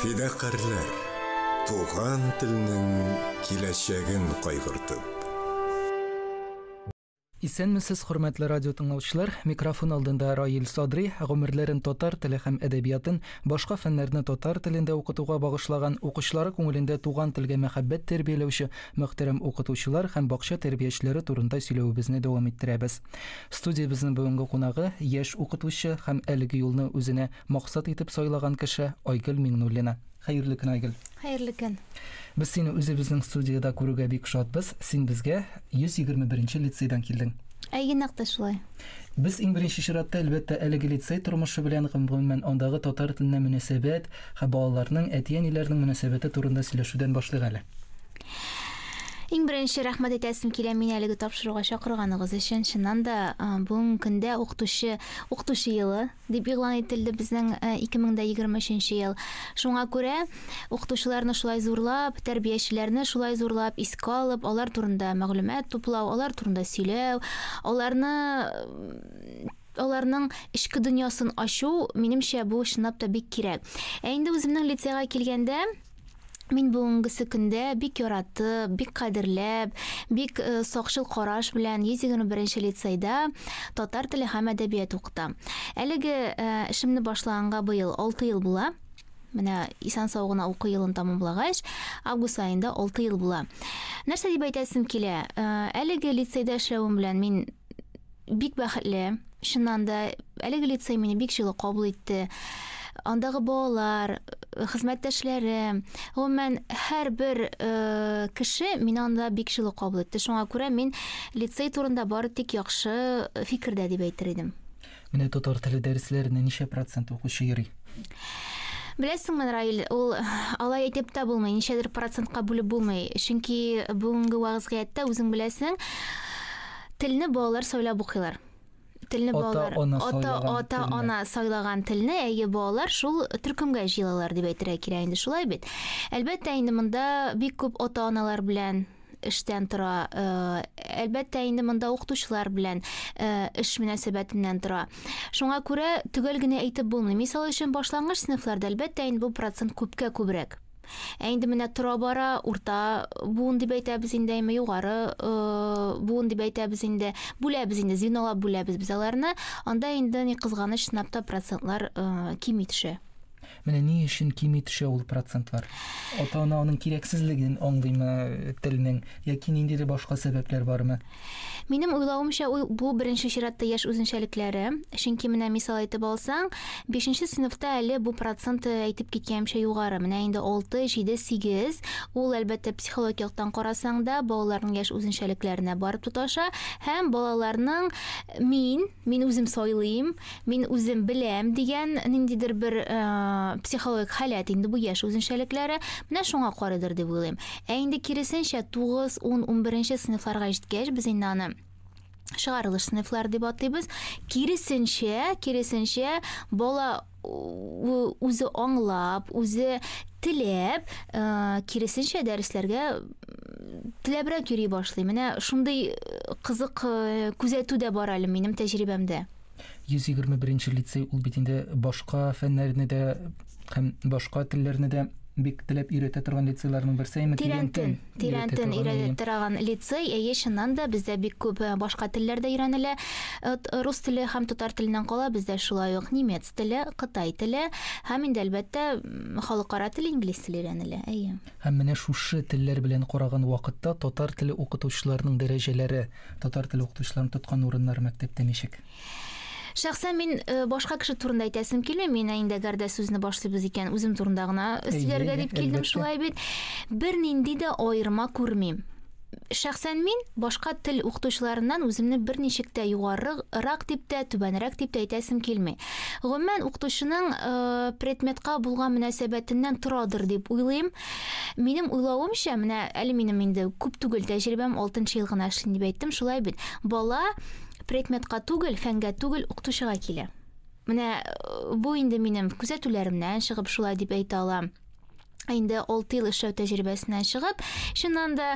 Фидакарлар, туган телнең киләчәген кайгыртып. Исәнмесез, хөрмәтле радио тыңлаучылар, микрофон алдында Раил Садри, гомерләрен татар теле һәм әдәбиятын, башка фәннәрне татар телендә укытуга багышлаган, укучылары күңелендә туган телгә мәхәббәт тәрбияләүче мөхтәрәм укытучылар һәм бакча тәрбиячеләре турында сөйләвебезне дәвам иттерәбез. Студиябезнең бүгенге кунагы яшь укытучы һәм әлеге юлны үзенә максат итеп сайлаган кеше Айгөл Миңнуллина. Хәерле көн, Айгөл. Хәерле көн. Без сине үзебезнең студияда күрүгә бик шатбыз. Син безгә 121-нче лицейдан килдең. Нәкъ шулай. Без иң беренче чиратта әлбәттә әлеге лицей тормышы белән гомумән андагы татар теленә мөнәсәбәт һәм балаларның әти-әниләрнең мөнәсәбәте турында сөйләшүдән башлыйк әле. Иң беренче рәхмәт әйтәсем килә мине әлеге тапшыруга чакырганыгыз өчен. Чыннан да бүген көндә укытучы елы дип игълан ителде безнең 2023 ел. Шуңа күрә укытучыларны шулай зурлап, тәрбиячеләрне шулай зурлап, искә алып, алар турында мәгълүмат туплау, алар турында сөйләү, аларның ичке дөньясын ачу, минемчә, бу чынлап та бик кирәк. Инде үземнең лицейга килгәндә мин бүгенгесе көндә бик яратып, бик кадерләп, бик сакчыл караш белән 121-нче лицейда татар теле һәм әдәбият укытам. Әлеге эшемне башлаганга быел 6 ел була. Менә исән-сау гына уку елын тамамлагач, август айында 6 ел була. Нәрсә дип әйтәсем килә? Әлеге лицейда эшләвем белән мин бик бәхетле. Чыннан да әлеге лицей мине бик җылы кабул итте. Андагы балалар, хезмәттәшләре, гомумән һәрбер кеше мине анда бик җылы кабул итте. Шуңа күрә мин лицей турында бары тик яхшы фикердә дип әйтер идем. Менә татар теле дәресләренә ничә процент укучы йөри? Беләсеңме, Раил, ул алай әйтеп тә булмый, ничәдер процентка бүлеп булмый. Чөнки бүгенге вазгыятьтә үзең беләсең, телне балалар сайлап укыйлар. Телне балалар ата-ана сайлаган телне әйе балалар шул төркемгә җыелалар дип әйтергә кирәк инде, шулай бит. Әлбәттә инде монда бик күп ата-аналар белән эштән тора. Әлбәттә инде монда укытучылар белән эш мөнәсәбәтеннән тора. Шуңа күрә төгәл генә әйтеп булмый. Мисал өчен башлангыч сыйныфларда әлбәттә инде бу процент күпкә күбрәк. Инде менә тора бара, урта буын дип әйтәбез инде, югары буын дип әйтәбез инде, бүләбез инде, звенолап бүләбез без аларны. Анда инде ни кызганыч сынапта процентлар кими төшә. Менә ни өчен кими төшә ул процентлар? Ата-ана аның кирәксезлеген аңлыймы теленең, яки ниндидер башка сәбәпләр бармы? Минем уйлавымча, бу беренче чиратта яшь үзенчәлекләре. Чөнки менә мисал әйтеп алсаң, 5нче сыйныфта әле бу процент әйтеп киткәнчә югары. Менә инде 6, 7, 8. Ул әлбәттә психологик яктан карасаң да балаларның яшь үзенчәлекләренә барып тоташа һәм балаларның мин үзем сайлыйм, мин үзем беләм дигән ниндидер бер психологик халат инде бу яшь үзенчәлекләре менә шуңа карыдыр дип уйлыйм. Инде киресенчә 9, 10, 11нче сыйныфларга җиткәч без инде аны чыгарылыш сыйныфлар дип атыйбыз. Киресенчә бала үзе аңлап, үзе теләп, киресенчә дәресләргә теләбрәк йөри башлый. Менә шундый кызык күзәтү дә бар әле минем тәҗрибәмдә. 121-нче лицей ул бит инде башка фәннәрне дә һәм башка телләрне дә бик теләп өйрәтә торган лицейларның берсе. Тирәнтен өйрәтә торган лицей, чыннан да бездә бик күп башка телләрдә өйрәнелә. Рус теле һәм татар теленнән кала бездә шулай ук немец теле, Кытай теле һәм инде әлбәттә халыкара тел, инглиз теле өйрәнелә. Һәм менә шушы телләр белән караган вакытта татар теле укытучыларның дәрәҗәләре, татар теле укытучыларын тоткан урыннары мәктәптә ничек? Шәхсән мин башка кеше турында әйтәсем килми, мин инде гәрдә сүзне башлыйбыз икән, үзем турында гына сөйләргә дип килдем, шулай бит. Бер нинди дә аерма күрмим. Шәхсән мин башка тел укытучыларыннан үземне берничек тә югарырак дип тә, түбәнрәк дип тә әйтәсем килми. Гомумән укытучының предметка булган мөнәсәбәтеннән торадыр дип уйлыйм. Минем уйлавымча, менә әле минем инде күп түгел тәҗрибәм 6нчы ел гына эшлим дип әйттем, шулай бит. Бала предметка түгел, фәнгә түгел, укытучыга килә. Менә бу инде минем күзәтүләремнән чыгып шулай дип әйтә алам. инде 6 ел эшләү тәҗрибәсеннән чыгып, шуннан да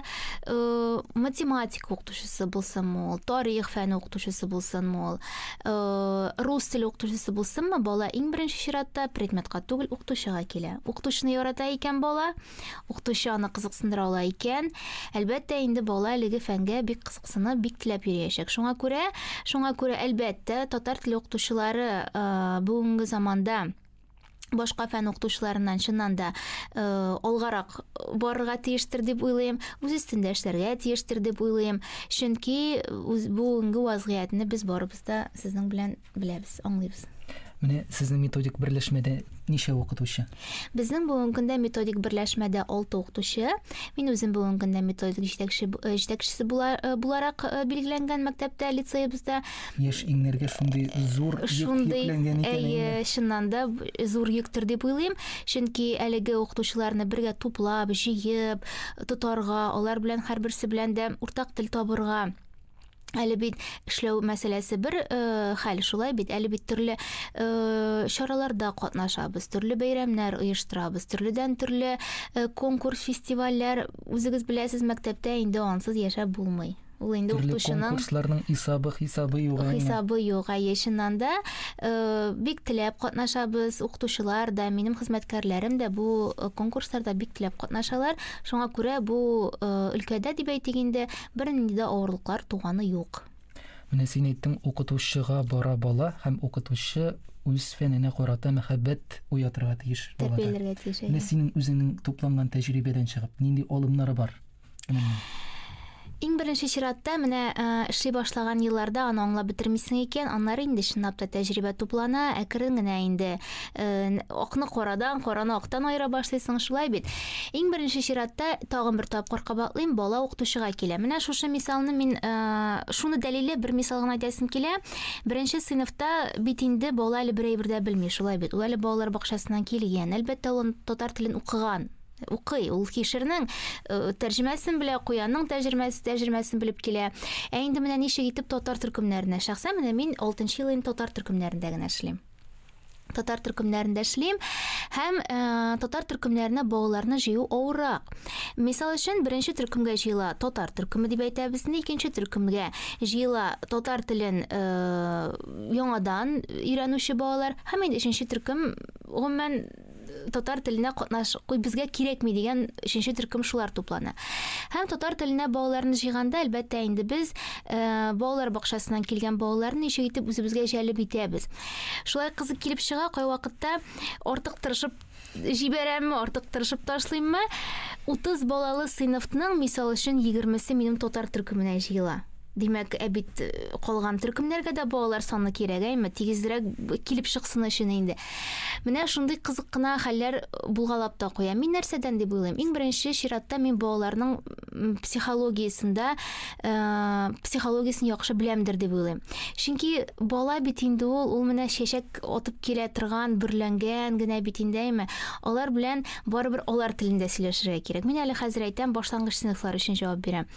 математика укытучысы булсынмы ул, тарих фәне укытучысы булсынмы ул, рус теле укытучысы булсынмы, бала иң беренче чиратта предметка түгел укытучыга килә. Укытучыны ярата икән бала, укытучы аны кызыксындыра ала икән, әлбәттә инде бала әлеге фәнгә бик кызыксынып, бик теләп йөрәячәк. Шуңа күрә әлбәттә татар теле укытучылары бүгенге заманда башка фән укытучыларыннан чыннан да алгарак барырга тиештер дип уйлыйм, үз өстендә эшләргә тиештер дип уйлыйм. Чөнки бүгенге вазгыятны без барыбыз да сезнең белән беләбез, аңлыйбыз. Менә сезнең методик берләшмәдә ничә укытучы? Безнең бүгенге көндә методик берләшмәдә 6 укытучы. Мин үзем бүгенге көндә методик җитәкчесе буларак билгеләнгән мәктәптә, лицейбызда. Яшь иңнәргә шундый зур йөкләнгән икән. Шуннан да зур йөктер дип уйлыйм. Чөнки әлеге укытучыларны бергә туплап, җыеп, тотарга, алар белән һәрберсе белән дә уртак тел табырга. Әле бит эшләү мәсьәләсе бер хәл, шулай бит. Әле бит төрле чараларда катнашабыз, төрле бәйрәмнәр оештырабыз, төрледән төрле конкурс, фестивальләр. Үзегез беләсез, мәктәптә инде ансыз яшәп булмый. Ул инде укытучының конкурсларның хисабы юк. Яшеннән да бик теләп катнашабыз, укытучылар да, минем хезмәткәрләрем дә бу конкурсларда бик теләп катнашалар. Шуңа күрә бу өлкәдә дип әйтик инде бернинди дә авырлыклар туганы юк. Менә син әйттең, укытучыга бара бала һәм укытучы үз фәненә карата мәхәббәт уятырга тиеш. Тәрбияләргә тиеш. Менә синең үзеңнең тупланган тәҗрибәдән чыгып, нинди алымнары бар? Иң беренче чиратта менә эшли башлаган елларда аны аңлап бетермисең икән, аннары инде чынлап та тәҗрибә туплана, әкрен генә инде акны карадан, караны актан аера башлыйсың, шулай бит. Иң беренче чиратта тагын бер тапкыр кабатлыйм, бала укытучыга килә. Менә шушы мисалны мин шуны дәлилле бер мисал гына әйтәсем килә. Беренче сыйныфта бит инде бала әле бер әйбер дә белми, шулай бит. Ул әле балалар бакчасыннан килгән, әлбәттә ул татар телен укыган. Ул кишернең тәрҗемәсен белә, куянның тәрҗемәсен белеп килә. Инде менә ничек итеп татар төркемнәренә, шәхсән менә мин 6нчы ел татар төркемнәрендә генә эшлим. Татар төркемнәрендә эшлим һәм татар төркемнәренә балаларны җыю авыррак. Мисал өчен, беренче төркемгә җыела татар төркеме дип әйтәбез, икенче төркемгә җыела татар телен яңадан өйрәнүче балалар, һәм инде өченче төркем гомумән татар теленә катнаш, безгә кирәкми дигән өченче төркем шулар туплана. Һәм татар теленә балаларны җыйганда, әлбәттә инде без балалар бакчасыннан килгән балаларны ничек итеп үзебезгә җәлеп итәбез. Шулай кызык килеп чыга, кай вакытта артык тырышып җибәрәмме, артык тырышып ташлыйммы, 30 балалы сыйныфның мисал өчен 20се минем татар төркеменә җыела. Димәк, бит калган төркемнәргә дә балалар саны кирәк, әйме, тигезрәк килеп чыксын өчен инде. Менә шундый кызык кына хәлләр булгалап та куя. Мин нәрсәдән дип уйлыйм? Иң беренче чиратта мин балаларның психологиясын яхшы беләмдер дип уйлыйм. Чөнки бала бит инде ул менә чәчәк атып килә торган, бүрләнгән генә бит инде, әйме. Алар белән барыбер алар телендә сөйләшергә кирәк. Мин әле хәзер әйтәм, башлангыч сыйныфлар өчен җавап бирәм.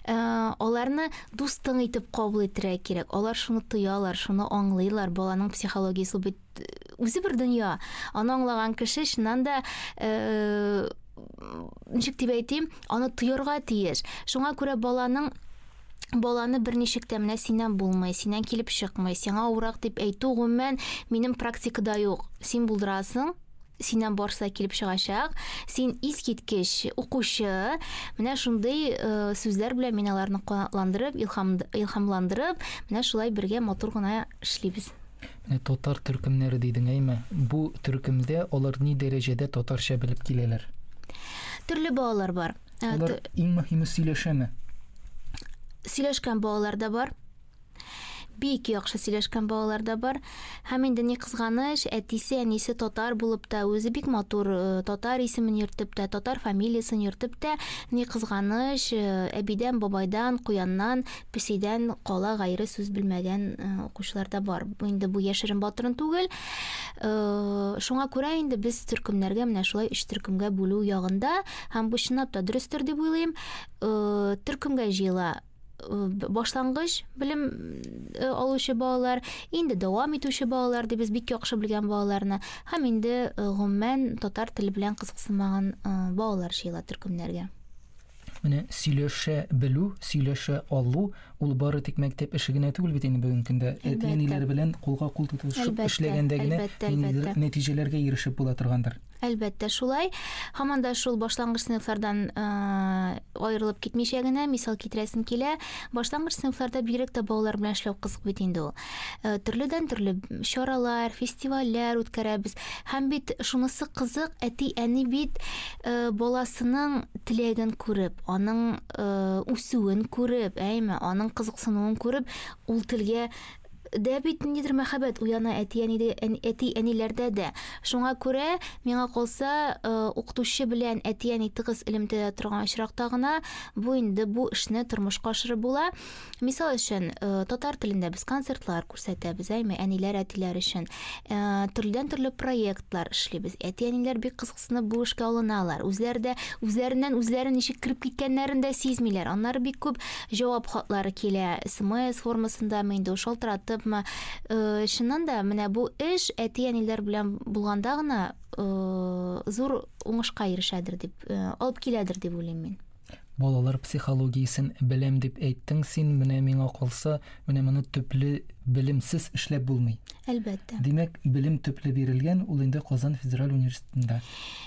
Аларны дустың итеп кабул итәргә кирәк. Алар шуны тоялар, шуны аңлыйлар. Баланың психологиясе бит үзе бер дөнья. Аны аңлаган кеше чыннан да ничек дип әйтим, аны тоярга тиеш. Шуңа күрә баланы берничек тә менә синнән булмый, синнән килеп чыкмый, сиңа авырак дип әйтү гомумән минем практикада юк. Син булдырасың, синнән барса килеп чыгачак, син искиткеч укучы, менә шундый сүзләр белән мин аларны канатландырып, илһамландырып, менә шулай бергә матур гына эшлибез. Менә татар төркемнәре дидең, әйме. Бу төркемдә алар ни дәрәҗәдә татарча белеп киләләр? Төрле балалар бар. Алар иң мөһиме сөйләшәме? Сөйләшкән балалар да бар. Бик яхшы сөйләшкән балалар да бар. Һәм инде ни кызганыч, әтисе, әнисе татар булып та, үзе бик матур татар исемен йөртеп тә, татар фамилиясын йөртеп тә, ни кызганыч, әбидән, бабайдан, куяннан, песидән кала гайры сүз белмәгән укучылар да бар. Инде бу яшерен батырын түгел. Шуңа күрә инде без төркемнәргә менә шулай 3 төркемгә бүлү ягында, һәм бу чынлап та дөрестер дип уйлыйм. Төркемгә җыела башлангыч белем алучы балалар, инде дәвам итүче балалар дип без бик яхшы белгән балаларны һәм инде гомумән татар теле белән кызыксынмаган балалар җыела төркемнәргә. Менә сөйләшә белү, сөйләшә алу, ул бары тик мәктәп эше генә түгел бит инде бүгенге көндә. Әти-әниләр белән кулга-кул тотышып эшләгәндә генә нәтиҗәләргә ирешеп була торгандыр. Әлбәттә шулай. Һаман да шул башлангыч сыйныфлардан аерылып китмичә генә мисал китерәсем килә. Башлангыч сыйныфларда бигрәк тә балалар белән эшләү кызык бит инде ул. Төрледән-төрле чаралар, фестивальләр үткәрәбез. Һәм бит шунысы кызык, әти-әни бит баласының теләген күреп, аның үсүен күреп, әйме, аның кызыксынуын күреп, ул телгә дә бит ниндидер мәхәббәт уяна әти-әниләрдә дә. Шуңа күрә миңа калса укытучы белән әти-әни тыгыз элемтәдә торган очракта гына бу инде бу эшне тормышка ашырып була. Мисал өчен, татар телендә без концертлар күрсәтәбез, әйме, әниләр, әтиләр өчен. Төрледән-төрле проектлар эшлибез. Әти-әниләр бик кызыксынып бу эшкә алыналар. Үзләреннән үзләре ничек кирип киткәннәрен дә сизмиләр. Аннары бик күп җавап хатлары килә. SMS формасында инде шалтыратып шуннан да менә бу эш әти-әниләр белән булганда гына зур уңышка ирешәдер дип, алып киләдер дип уйлыйм мин. Балалар психологиясын беләм дип әйттең син, менә миңа калса, менә моны төпле белемсез эшләп булмый. Әлбәттә. Димәк, белем төпле бирелгән, ул инде Казан федераль университетында.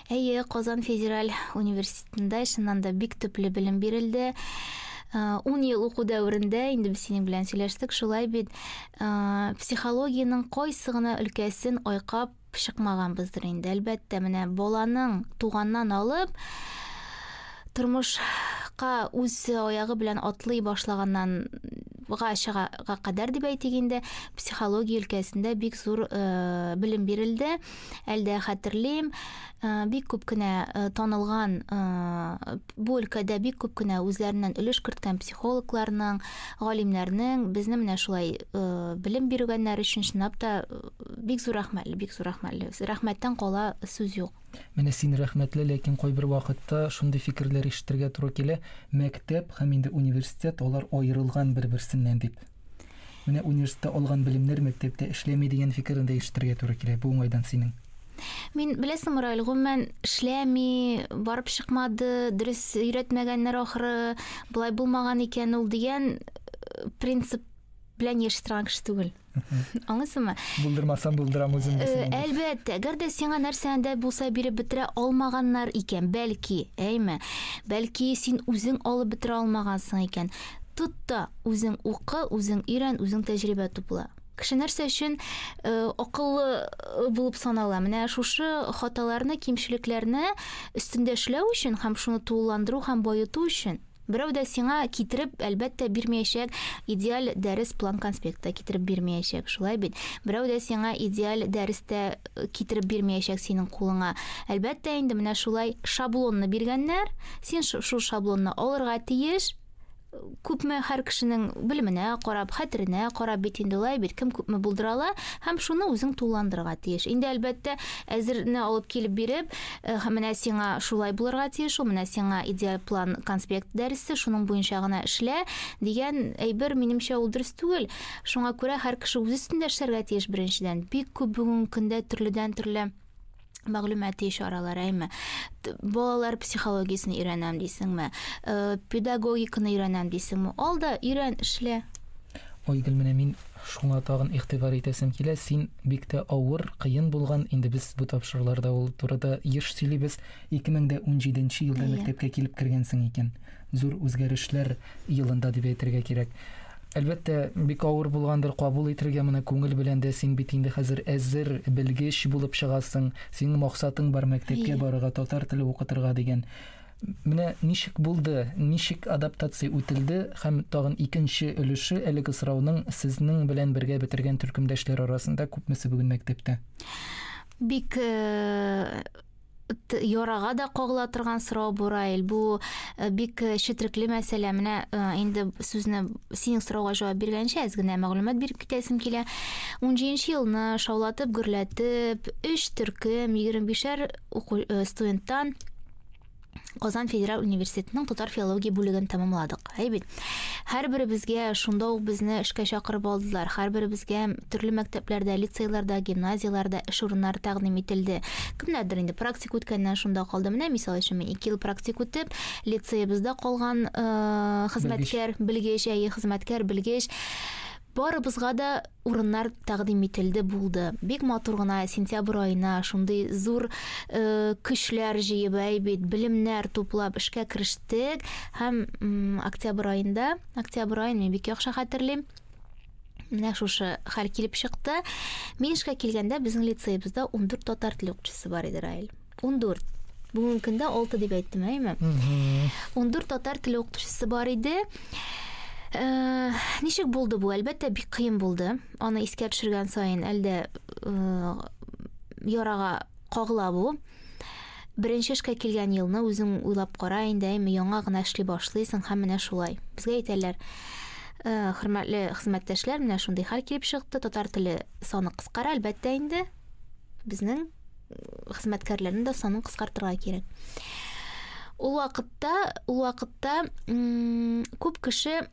Әйе, Казан федераль университетында шуннан да бик төпле белем бирелде. 10 ел уку дәврендә инде без синең белән сөйләштек, шулай бит психологияның кайсы гына өлкәсен айкап чыкмаганбыздыр инде. Әлбәттә, менә баланың туганнан алып тормышка үз аягы белән атлый башлаганнан чыгага кадәр дип әйтик инде, психология өлкәсендә бик зур белем бирелде. Әлдә хәтерлим, бик күп кенә танылган бу өлкәдә бик күп кенә үзләреннән өлеш керткән психологларның, галимнәрнең безне менә шулай белем биргәннәр өчен чынлап та бик зур рәхмәтле, бик зур рәхмәтле. Рәхмәттән кала сүз юк. Менә син рәхмәтле, ләкин кайбер вакытта шундый фикерләр ишетергә туры килә. Мәктәп һәм инде университет алар аерылган бер-берсеннән дип. Менә университетта алган белемнәр мәктәптә эшләми дигән фикерне дә ишетергә туры килә. Бу уңайдан синең. Мин беләсем, Раил, гомумән эшләми, барып чыкмады, дөрес өйрәтмәгәннәр ахры, булай булмаган икән ул дигән принцип белән яшьтергән кеше түгел. Аңлыйсыңмы? Булдырмасам булдырам үзем дисең. Әлбәттә, әгәр дә сиңа нәрсәндә булса биреп бетерә алмаганнар икән, бәлки, әйме, бәлки син үзең алып бетерә алмагансың икән, тот та үзең укы, үзең өйрән, үзең тәҗрибә тупла. Кеше нәрсә өчен акыллы булып санала. Менә шушы хаталарны, кимчелекләрне өстендә эшләү өчен һәм шуны тулыландыру һәм байыту өчен берәү дә сиңа китереп әлбәттә бирмәячәк, идеаль дәрес план конспектта китереп бирмәячәк. Шулай бит. Берәү дә сиңа идеаль дәрестә китереп бирмәячәк синең кулыңа. Әлбәттә инде менә шулай шаблонны биргәннәр, син шул шаблонны алырга тиеш. Күпме һәр кешенең белеменә карап, хәтеренә карап бит инде лай бит, кем күпме булдырала һәм шуны үзең тулыландырырга тиеш. Инде әлбәттә әзерне алып килеп биреп, менә сиңа шулай булырга тиеш, ул менә сиңа идеаль план конспект дәресе, шуның буенча гына эшлә дигән әйбер минемчә ул дөрес түгел. Шуңа күрә һәр кеше үз өстендә эшләргә тиеш беренчедән. Бик күп бүгенге көндә төрледән-төрле мәгълүмати ишаралар, әйме. Балалар психологиясын өйрәнәм дисеңме, педагогиканы өйрәнәм дисеңме, алда өйрән, эшлә. Айгөл, менә мин шуңа тагын игътибар итәсем килә. Син бик тә авыр, кыен булган, инде без бу тапшыруларда ул турыда еш сөйлибез. 2017 елда мәктәпкә килеп кергәнсең икән. Зур үзгәрешләр елында дип әйтергә кирәк. Әлбәттә, бик авыр булгандыр, кабул итәргә моны күңел белән дә син бит инде хәзер әзер, белгеч булып чыгасың. Синең максатың бар мәктәпкә барырга, татар теле укытырга дигән. Менә ничек булды, ничек адаптация үтелде һәм тагын икенче өлеше әлеге сорауның сезнең белән бергә бетергән төркемдәшләр арасында күпмесе бүген мәктәптә? Бик ярага да кагыла торган сорау бу, Раил. Бу бик четерекле мәсьәлә. Менә инде сүзне синең сорауга җавап биргәнчә аз гына мәгълүмат биреп китәсем килә. 17 елны шаулатып, гөрләтеп, 3 төркем, 25-шәр студенттан Казан федераль университетінің тотар филология бүлеген тамамладық. Әйбет. Һәр бірімізге шунда ук безне эшкә чакырып алдылар. Һәр бірімізге төрле мәктәпләрдә, лицейларда, гимназияларда эш урыннары тәкъдим ителде. Кемнәрдер инде практик үткәннән шунда калды. Менә мисал өчен мен 2 ел практик үтеп, лицейбызда калган хезмәткәр, белгеч барыбызга да урыннар тәкъдим ителде булды. Бик матур гына сентябрь айына шундый зур көчләр җыеп, әйбит белемнәр туплап эшкә керештек. Һәм октябрь айында, октябрь айын мен бик яхшы хәтерлим. Менә шушы хәл килеп чыкты. Мин эшкә килгәндә безнең лицейбызда 14 татар теле укытучысы бар иде, Раил. 14. Бүген көндә 6 дип әйттем, әйме? 14 татар теле укытучысы бар иде. Ничек булды бу? Әлбәттә бик кыен булды. Аны искә төшергән сайын әлдә ярага кагыла бу. Беренче эшкә килгән елны үзең уйлап кара инде, яңа гына эшли башлыйсың һәм менә шулай. Безгә әйтәләр, хөрмәтле хезмәттәшләр, менә шундый хәл килеп чыкты. Татар теле саны кыскара, әлбәттә инде. Безнең хезмәткәрләрнең дә санын кыскартырга кирәк. Ул вакытта күп кеше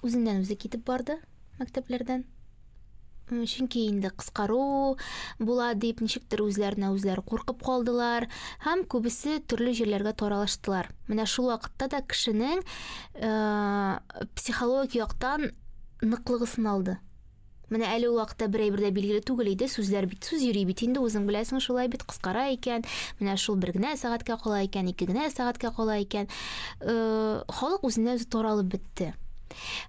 үзеннән үзе китеп барды мәктәпләрдән. Чөнки инде кыскару була дип ничектер үзләренә-үзләре куркып калдылар һәм күбесе төрле җирләргә таралыштылар. Менә шул вакытта да кешенең психологик яктан ныклыгы сыналды. Менә әле ул вакытта берәйбер дә билгеле түгел иде, сүзләр бит, сүз йөри бит инде, үзең беләсең, шулай бит кыскара икән. Менә шул 1 генә сәгатькә кала икән, 2 генә сәгатькә кала икән. Халык үзенә үзе таралып бетте.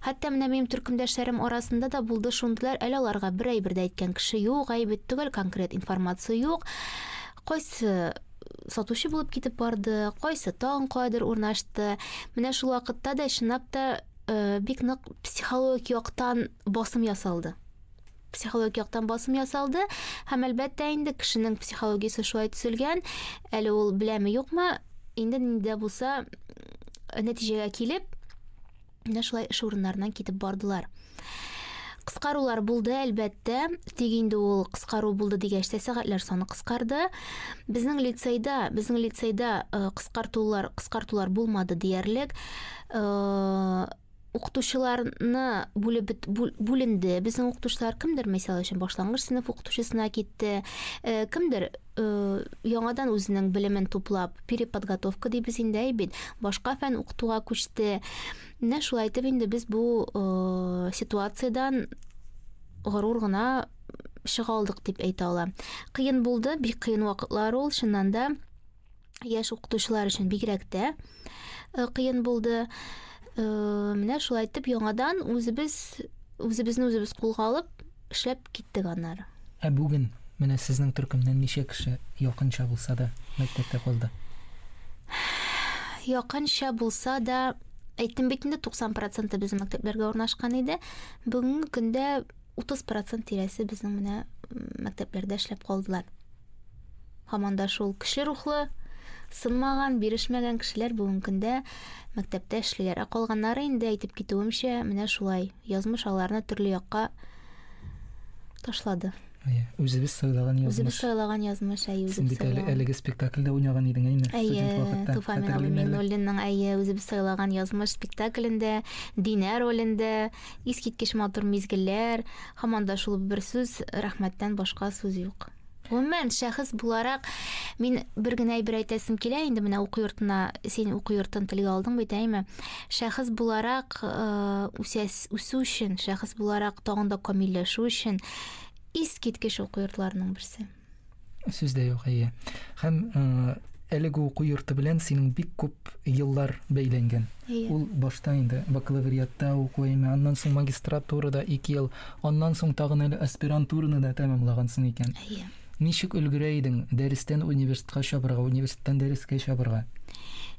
Хәтта менә минем төркемдәшләрем арасында да булды шундыйлар, әле аларга берәйбер дә әйткән кеше юк, әйбет түгел, конкрет информация юк. Кайсы сатучы булып китеп барды, кайсы тагын кайдыр урнашты. Менә шул вакытта да чынлап та бик нык психологик яктан басым ясалды. Һәм әлбәттә инде кешенең психологиясе шулай төзелгән. Әле ул беләме юкмы, инде нидә булса нәтиҗәгә килеп, менә шулай эш урыннарыннан китеп бардылар. Кыскарулар булды, әлбәттә. Тик инде ул кыскару булды дигәч тә сәгатьләр саны кыскарды. Безнең лицейда кыскартулар булмады диярлек. Укытучыларны бүленде. Безнең укытучылар кемдер, мисал өчен башлангыч сыйныф укытучысына китте. Кемдер яңадан үзенең белемен туплап, переподготовка дибез инде әйбит, башка фән укытуга күчте. Менә шулай итеп инде без бу ситуациядан горур гына чыга алдык дип әйтә алам. Кыен булды, бик кыен вакытлар ул, чыннан да яшь укытучылар өчен бигрәк тә кыен булды. Менә шулай итеп яңадан үзебезне кулга алып эшләп киттек аннары. Бүген менә сезнең төркемнән ничә кеше якынча булса да мәктәптә калды? Якынча булса да, әйттем бит инде 90% безнең мәктәпләргә урнашкан иде. Бүгенге көндә 30% тирәсе безнең менә мәктәпләрдә эшләп калдылар. Һаман да шул кеше рухлы, сынмаган, бирешмәгән кешеләр бүгенге көндә мәктәптә эшлиләр. Калганнары инде әйтеп китүемчә, менә шулай язмыш аларны төрле якка ташлады. Үзебез сайлаган язмыш. Әлеге спектакльдә уйнаган идең, әйме? Туфан Минуллинның үзебез сайлаган язмыш спектаклендә, Динә ролендә, искиткеч матур мизгелләр, һаман да шул бер сүз, рәхмәттән башка сүз юк. Гомумән шәхес буларак мин бер генә әйбер әйтәсем килә инде, менә уку йортына, син уку йортын телгә алдың бит, әйме? Шәхес буларак үсү өчен, шәхес буларак тагын да камилләшү өчен искиткеч уку йортларының берсе. Сүз дә юк, әйе. Һәм әлеге уку йорты белән синең бик күп еллар бәйләнгән. Ул башта инде бакалавриатта укуйм, аннан соң магистратурада 2 ел, аннан соң тагын әле аспирантураны да тәмамлагансың икән. Ничек өлгерә идең дәрестән университетка чабырга, университеттан дәрескә чабырга?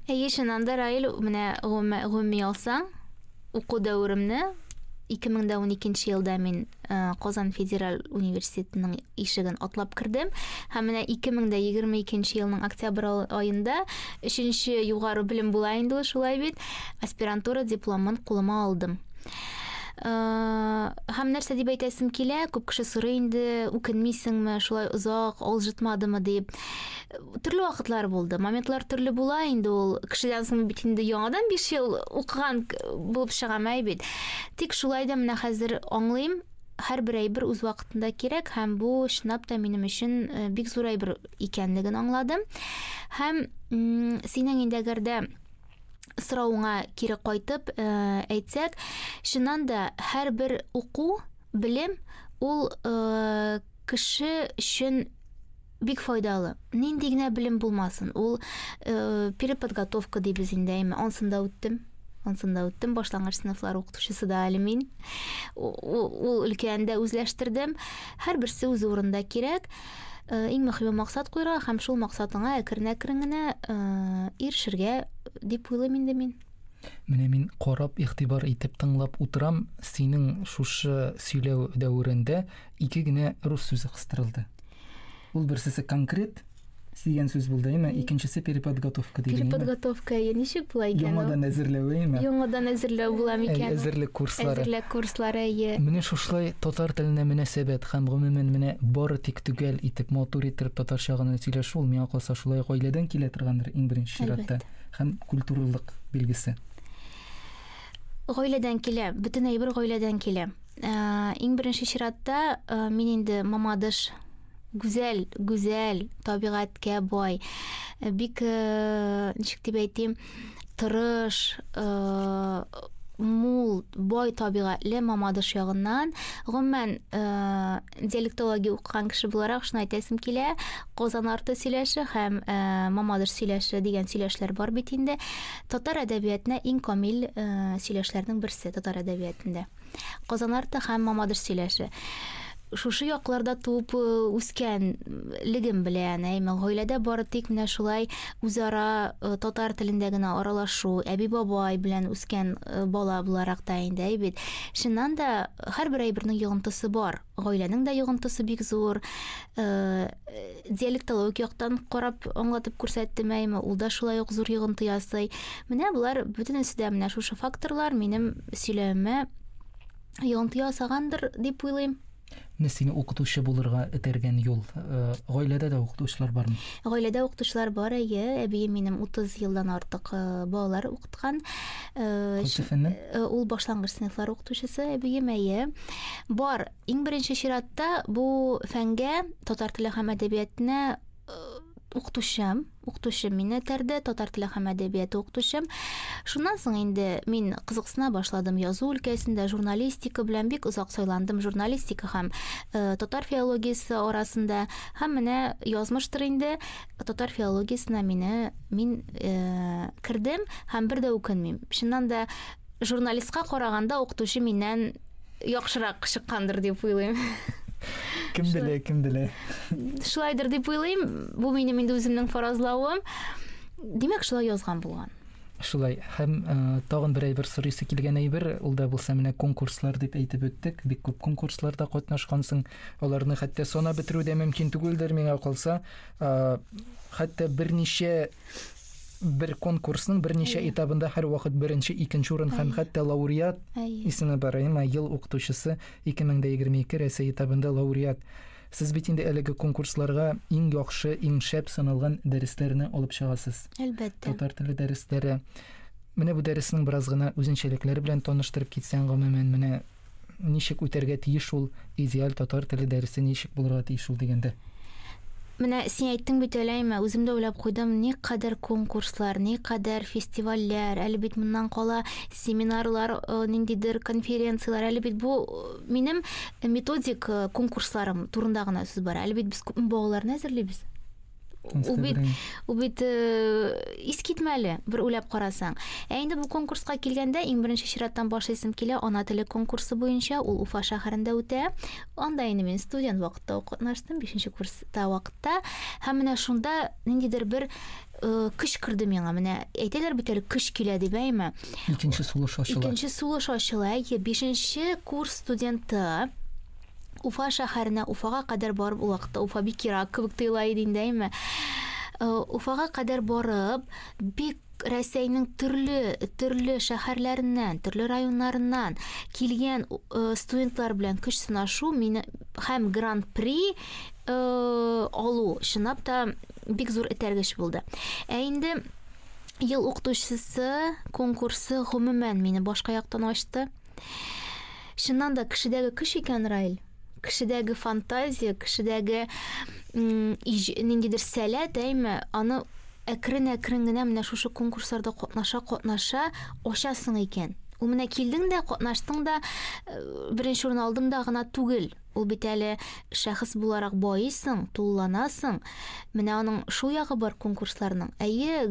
Чыннан да, Раил, менә гомуми алсаң, уку дәвремне 2012 елда мин Казан федераль университетының ишеген атлап кирдем. Һәм менә 2022 елның октябрь айында 3нче югары белем була инде, шулай бит, аспирантура дипломын кулыма алдым. Һәм нәрсә дип әйтәсем килә, күп кеше сорый инде, үкенмисеңме, шулай озак алҗытмадымы дип. Төрле вакытлар булды. Моментлар төрле була инде, ул кешедән соң бит инде яңадан 5 ел укыган булып чыгамай бит. Тик шулай да менә хәзер аңлыйм, һәрбер әйбер үз вакытында кирәк, һәм бу чынлап та минем өчен бик зур әйбер икәнлеген аңладым. Һәм синең инде әгәрдә сорауыңа кире кайтып әйтсәк, чыннан да һәрбер уку, белем ул кеше өчен бик файдалы. Нинди генә белем булмасын, ул переподготовка дибез инде, ансында үттем. Башлангыч сыйныфлар укытучысы да әле мин. Ул өлкәндә үзләштердем. Һәрберсе үз урында кирәк. Иң мөһиме максат куйырга һәм шул максатыңа әкрен-әкрен генә ирешергә дип уйлыйм инде мин. Менә мин карап, игътибар итеп тыңлап утырам, синең шушы сөйләү дәверендә 2 генә рус сүзе кыстырылды. Ул берсесе конкрет дигән сүз булды, икенчесе переподготовка дигән. Переподготовка ничек була икән? Яңадан әзерләү, Яңадан әзерләү була микән? Әзерлек курслары. Әзерлек курслары. Менә шушлай татар теленә мөнәсәбәт һәм гомумән менә бары тик түгел итеп матур итеп татарча гына сөйләшү, ул миңа калса шулай гаиләдән килә торгандыр иң беренче чиратта, һәм культуралык билгесе. Гаиләдән килә, бөтен әйбер гаиләдән килә. Иң беренче чиратта мин инде мамадыш гүзәл табигатькә бай, бик ничек дип әйтим, тырыш, мул, бай табигатлы мамадыш ягыннан, гомумән диалектология укыган кеше буларак шуны әйтәсем килә, Казан арты сөйләше һәм мамадыш сөйләше дигән сөйләшләр бар бит инде. Татар әдәбиятына иң камил сөйләшләрнең берсе татар әдәбиятында. Казан арты һәм мамадыш сөйләше. Шушы якларда туып үскәнлегем белән, гаиләдә бары тик менә шулай үзара татар телендә генә аралашу, әби бабай белән үскән бала буларак та инде бит. Шуннан да һәрбер әйбернең йогынтысы бар. Гаиләнең дә йогынтысы бик зур. Диалектологик яктан карап аңлатып күрсәттем, ул да шулай ук зур йогынты ясый. Менә булар бөтенесе дә менә шушы факторлар минем сөйләмемә йогынты ясагандыр дип уйлыйм. Сине укытучы булырга этәргән юл. Гаиләдә дә укытучылар бармы? Гаиләдә укытучылар бар, әбием минем 30 елдан артык балалар укыткан. Ул башлангыч сыйныфлар укытучысы, әбием бар. Иң беренче чиратта бу фәнгә, татар теле һәм әдәбиятына укытучым мине этәрде, татар теле һәм әдәбияты укытучым. Шуннан соң инде мин кызыксына башладым язу өлкәсендә, журналистика белән бик озак сайландым, журналистика һәм татар филологиясе арасында. Һәм менә язмыштыр инде татар филологиясына мин кирдем һәм бер дә үкенмим. Шуннан да журналистка караганда укытучы миннән яхшырак чыккандыр дип уйлыйм. Кем белә. Шулайдыр дип уйлыйм. Бу минем инде үземнең фаразлавым. Димәк, шулай язган булган. Шулай. Һәм тагын бер әйбер сорыйсы килгән әйбер, ул да булса менә конкурслар дип әйтеп үттек. Бик күп конкурсларда катнашкансың. Аларны хәтта сана бетерү дә мөмкин түгелдер миңа калса. Хәтта бер конкурсның берничә этабында һәр вакыт беренче, икенче урын һәм хәтта лауреат исеме бар. Ел укытучысы 2022 Рәсәй этабында лауреат. Сез бит инде әлеге конкурсларга иң яхшы, иң шәп саналган дәресләрне алып чыгасыз. Әлбәттә. Татар теле дәресләре. Менә бу дәреснең бераз гына үзенчәлекләре белән таныштырып китсәң, гомумән менә ничек үтәргә тиеш ул идеаль татар теле дәресе, ничек булырга тиеш ул дигәндә. Менә син әйттең бит әләйме, үзем дә уйлап куйдым, ни кадәр конкурслар, ни кадәр фестивальләр, әле бит моннан кала семинарлар, ниндидер конференциялар, әле бит бу минем методик конкурсларым турында гына сүз бар. Әле бит без күп балаларны әзерлибез. Ул бит искитмәле, бер уйлап карасаң. Инде бу конкурска килгәндә иң беренче чираттан башлыйсым килә, ана теле конкурсы буенча, ул Уфа шәһәрендә үтә. Анда инде мин студент вакытта катнаштым, 5нче курста вакытта. Һәм менә шунда ниндидер бер көч кирде миңа. Менә әйтәләр бит әле көч килә дип әйме. Икенче сулыш ачыла. 5нче курс студенты Уфа шәһәренә, Уфага кадәр барып, ул вакытта Уфа бик ерак кебек тоела иде инде. Уфага кадәр барып, бик Рәсәйнең төрле шәһәрләреннән, төрле районнарыннан килгән студентлар белән көч сынашу мине һәм гран-при алу чынлап та бик зур этәргеч булды. Инде ел укытучысы конкурсы гомумән мине башка яктан ачты. Чыннан да кешедәге көч икән, Раил. Кешедәге фантазия, кешедәге ниндидер сәләт, аны әкрен генә менә шушы конкурсларда катнаша ачасың икән. Ул менә килдең дә, катнаштың да, беренче урын алдым да гына түгел. Ул бит әле шәхес буларак байысың, тулланасың. Менә аның шул ягы бар конкурсларның.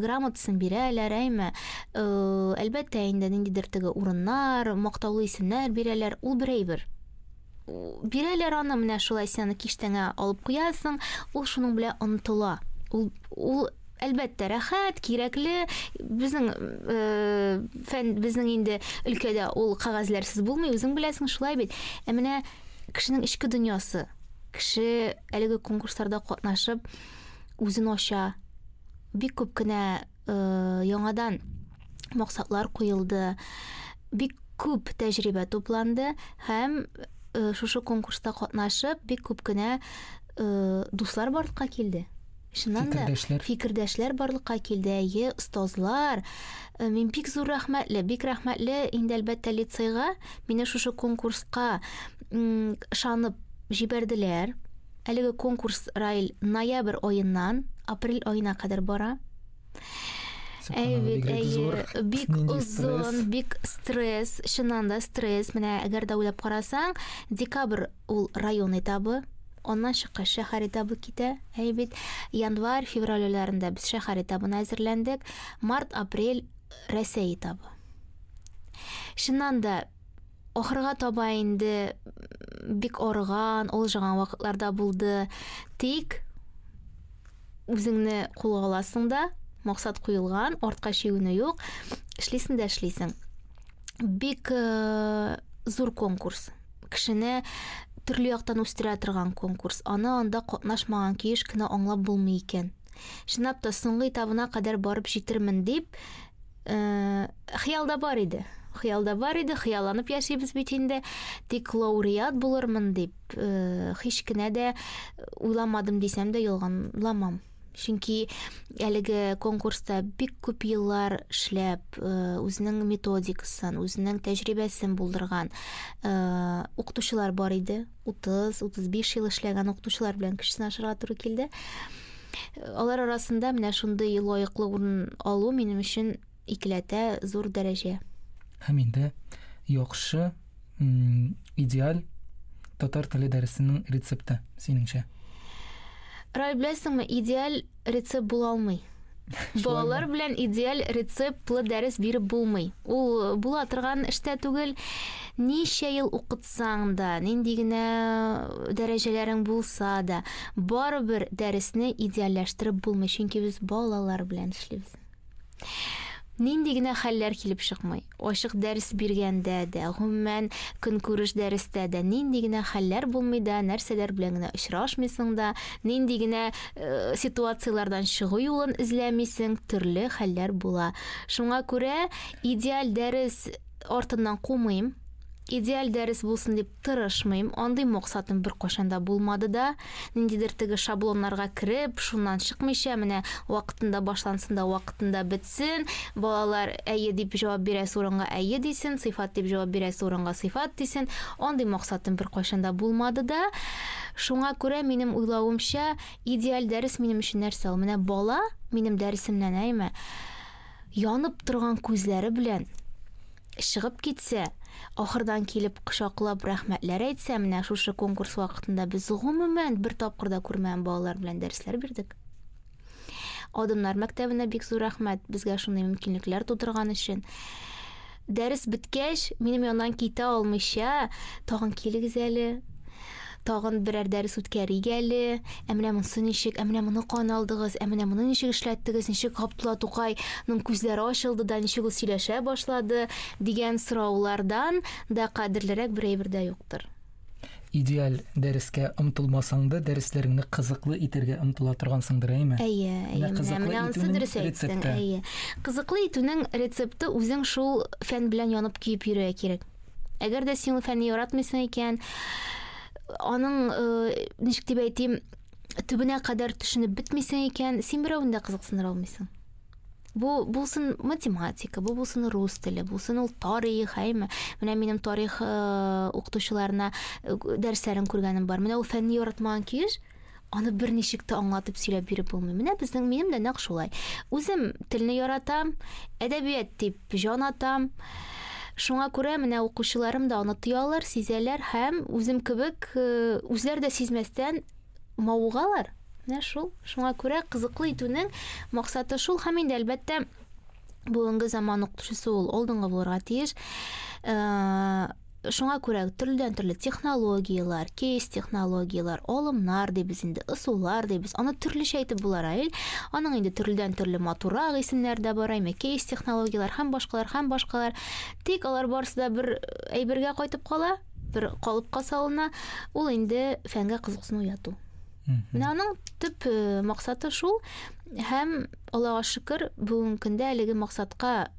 Грамотасын бирәләр, әлбәттә инде ниндидер теге урыннар, мактаулы исемнәр бирәләр, ул берәйбер. Бирәләр аны, менә шулай сәне киштәңә алып куясың, ул шуның белән онытыла. Ул әлбәттә рәхәт, кирәкле. Безнең инде өлкәдә ул кагазларсыз булмый, үзең беләсең, шулай бит. Менә кешенең ичке дөньясы. Кеше әлеге конкурсларда катнашып үзен ача. Бик күп кенә яңадан максатлар куелды. Бик күп тәҗрибә тупланды һәм шушы конкурста катнашып бик күп кенә дуслар барлыкка килде. Фикердәшләр барлыкка килде, остазлар. Мин бик зур рәхмәтле инде әлбәттә лицейга мине шушы конкурска ышанып җибәрделәр. Әлеге конкурс, Раил, ноябрь аеннан апрель аена кадәр бара. Бик узын, бик стресс, чыннан да стресс. Менә әгәр дә уйлап карасаң, декабрь ул район этабы. Оннан чыккач шәһәр этабы китә. Январь, февраль айларында без шәһәр этабына әзерләндек. Март, апрель Рәсәй этабы. Чыннан да ахырга таба инде бик арыган, олжыган вакытларда булды. Тик үзеңне кулга аласың да, максат куелган, артка чигүне юк. Эшлисең. Бик зур конкурс. Кешене төрле яктан үстерә торган конкурс. Анда катнашмаган киш кенә аңлап булмый икән. Чынлап та соңгы этабына кадәр барып җитермен дип хыялда бар иде. Хыялланып яшибез бит инде. Тик лауреат булырмын дип һич кенә дә уйламадым дисәм дә ялганламам. Чөнки әлеге конкурста бик күп еллар эшләп, үзенең методикасын, үзенең тәҗрибәсен булдырган укытучылар бар иде. 30-35 ел эшләгән укытучылар белән көч сынашырга туры килде. Алар арасында менә шундый лаеклы урын алу минем өчен икеләтә зур дәрәҗә. Һәм инде яхшы, идеаль татар теле дәресенең рецепты синеңчә? Рай, беләсеңме, идеаль рецепт була алмый. Балалар белән идеаль рецептлы дәрес биреп булмый. Ул була торган эштә түгел. Ничә ел укытсаң да, нинди генә дәрәҗәләрең булса да, барыбер дәресне идеальләштереп булмый, чөнки без балалар белән эшлибез. Нинди генә хәлләр килеп чыкмый. Ачык дәрес биргәндә дә, гомумән көнкүреш дәрестә дә нинди генә хәлләр булмый да, нәрсәләр белән генә очрашмыйсың да, нинди генә ситуациялардан чыгу юлын эзләмисең, төрле хәлләр була. Шуңа күрә идеаль дәрес артыннан кумыйм. Идеаль дәрес булсын дип тырышмыйм. Андый максатым бер кашанда булмады да. Ниндидер теге шаблоннарга кирип, шуннан чыкмыйча, менә вакытында башлансын да вакытында бетсен. Балалар әйе дип җавап бирә, урынга әйе дисен, сыйфат дип җавап бирә, урынга сыйфат дисен. Андый максатым бер кашанда булмады да. Шуңа күрә минем уйлавымча, идеаль дәрес минем өчен нәрсә? Ул менә бала минем дәресемнән янып торган күзләре белән чыгып китсә, ахырдан килеп кочаклап рәхмәтләр әйтсә, менә шушы конкурс вакытында без гомумән бер тапкыр да күрмәгән балалар белән дәресләр бирдек. Адымнар мәктәбенә бик зур рәхмәт безгә шундый мөмкинлекләр тудырган өчен. Дәрес биткәч, минем яндан китә алмыйча, тагын килегез әле. Тагын берәр дәрес үткәрик әле. Менә монысы ничек, менә моны кан алдыгыз, менә моны ничек эшләттегез, ничек Габдулла Тукайның күзләре ачылды да, ничек ул сөйләшә башлады дигән сораулардан да кадерлерәк берәйбер дә юктыр. идеаль дәрескә омтылмасаң да, дәресләреңне кызыклы итәргә омтыла торгансыңдыр, әйме? Менә анысы дөрес әйттең. Кызыклы итүнең рецепты үзең шул фән белән янып киеп йөрергә кирәк. Әгәр дә син ул фәнне яратмыйсың икән, аның ничек дип әйтим, төбенә кадәр төшенеп бетмисең икән, син берәүне дә кызыксындыра алмыйсың. Бу булсын математика, бу булсын рус теле, булсын ул тарих, әйме. Менә минем тарих укытучыларына дәресләрен күргәнем бар. Менә ул фәнне яратмаган киш, аны берничек тә аңлатып сөйләп биреп булмый. Менә минем дә нәкъ шулай. Үзем телне яратам, әдәбият дип җан атам. Шуңа күрә менә укучыларым да аны тоялар, сизәләр һәм үзем кебек үзләр дә сизмәстән мавыгалар. Менә шул. Шуңа күрә кызыклы итүнең максаты шул. Һәм инде әлбәттә бүгенге заман укытучысы ул алдынгы булырга тиеш. Шуңа күрә төрле технологиялар, кейс технологиялар, алымнар дибез инде, ысуллар дибез. Аны төрлечә әйтеп булар айыл. Аның инде төрле матурак исемнәр дә бар, әйме кейс технологиялар һәм башкалар. Тик алар барысы да бер әйбергә кайтып кала, бер калыпка салына. Ул инде фәнгә кызыксыну уяту. Менә аның төп максаты шул. Һәм Аллага шөкер, бүгенге көндә әлеге максатка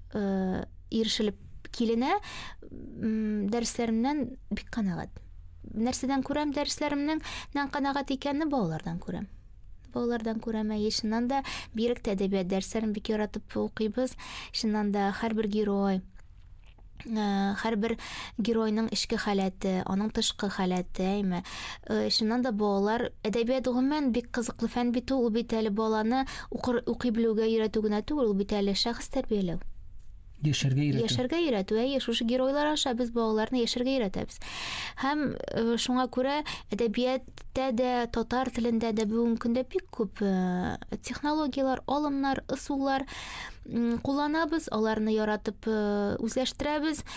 ирешелеп киленә. Дәресләремнән бик канагат. Нәрсәдән күрәм дәресләремнең канагат икәнне балалардан күрәм. Шуннан да бирек әдәбият дәресләрен бик яратып укыйбыз. Шуннан да һәрбер геройның ичке халәте, аның тышкы халәте, әйме. Шуннан да балалар әдәбият гомумән бик кызыклы фән бит ул, бит әле баланы укый белүгә өйрәтү генә түгел, ул бит әле шәхес тәрбияләү. Яшәргә өйрәтү. Шушы геройлар аша без балаларны яшәргә өйрәтәбез. Һәм шуңа күрә әдәбиятта да, татар телендә дә бүгенге көндә бик күп технологиялар, алымнар, ысуллар кулланабыз, аларны яратып үзләштерәбез.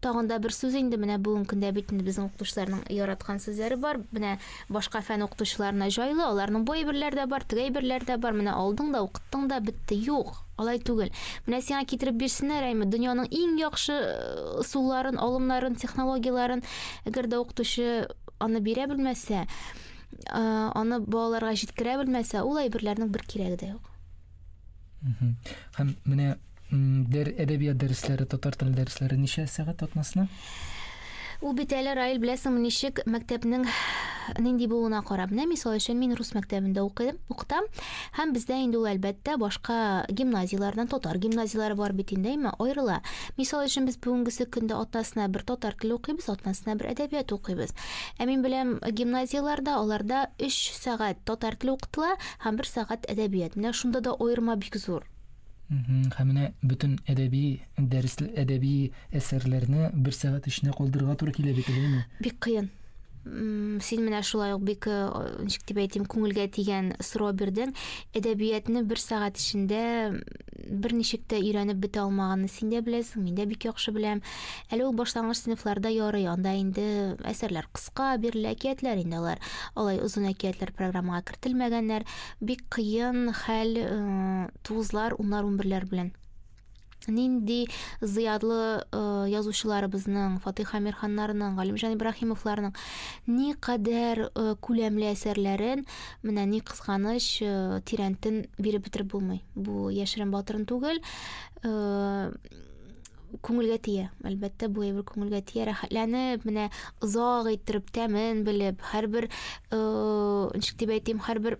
Тагын да бер сүз инде, менә бүгенге көндә бит безнең укытучыларның яраткан сүзләре бар. Менә башка фән укытучыларына җайлы, аларның бу әйберләр дә бар, теге әйберләр дә бар. Менә алдың да, укыттың да, битте. Юк, алай түгел. Менә сиңа китереп бирсеннәр, әйме, дөньяның иң яхшы ысулларын, алымнарын, технологияларын, әгәр дә укытучы аны бирә белмәсә, аны балаларга җиткерә белмәсә, ул әйберләрнең бер кирәге дә юк. Һәм менә әдәбият дәресләре, татар теле дәресләре ничә сәгать атнасына? Ул бит әле Раил беләсең, ничек мәктәпнең нинди булуына карап. Менә мисал өчен мин рус мәктәбендә укытам. Һәм бездә инде ул әлбәттә башка гимназиялардан, татар гимназиялары бар бит инде, аерыла. Мисал өчен без бүгенгесе көндә атнасына бер татар теле укыйбыз, атнасына бер әдәбият укыйбыз. Мин беләм гимназияларда, аларда 3 сәгать татар теле укытыла һәм 1 сәгать әдәбият. Менә шунда да аерма бик зур. Һәм менә бөтен әдәби әсәрләрне 1 сәгать эчендә калдырырга туры килә бит, әйме? Бик кыен. Син менә шулай ук бик ничек дип әйтим, күңелгә тигән сорау бирдең. Әдәбиятны 1 сәгать эчендә берничек тә өйрәнеп бетә алмаганны син дә беләсең, мин дә бик яхшы беләм. Әле ул башлангыч сыйныфларда ярый, анда инде әсәрләр кыска бирелә, әкиятләр инде алар. Алай узун әкиятләр программага кертелмәгәннәр. Бик кыен хәл 9-лар, 10-лар, 11-ләр белән. Нинди зыядлы язучыларыбызның, Фатих Амирханнарның, Галимҗан Ибраһимовларның ни кадәр күләмле әсәрләрен, менә ни кызганыч, тирәнтен биреп бетереп булмый. Бу яшерен батырын түгел, күңелгә тия. Әлбәттә, бу әйбер күңелгә тия. Рәхәтләнеп, менә озак иттереп, тәмен белеп, һәрбер ничек дип әйтим, һәрбер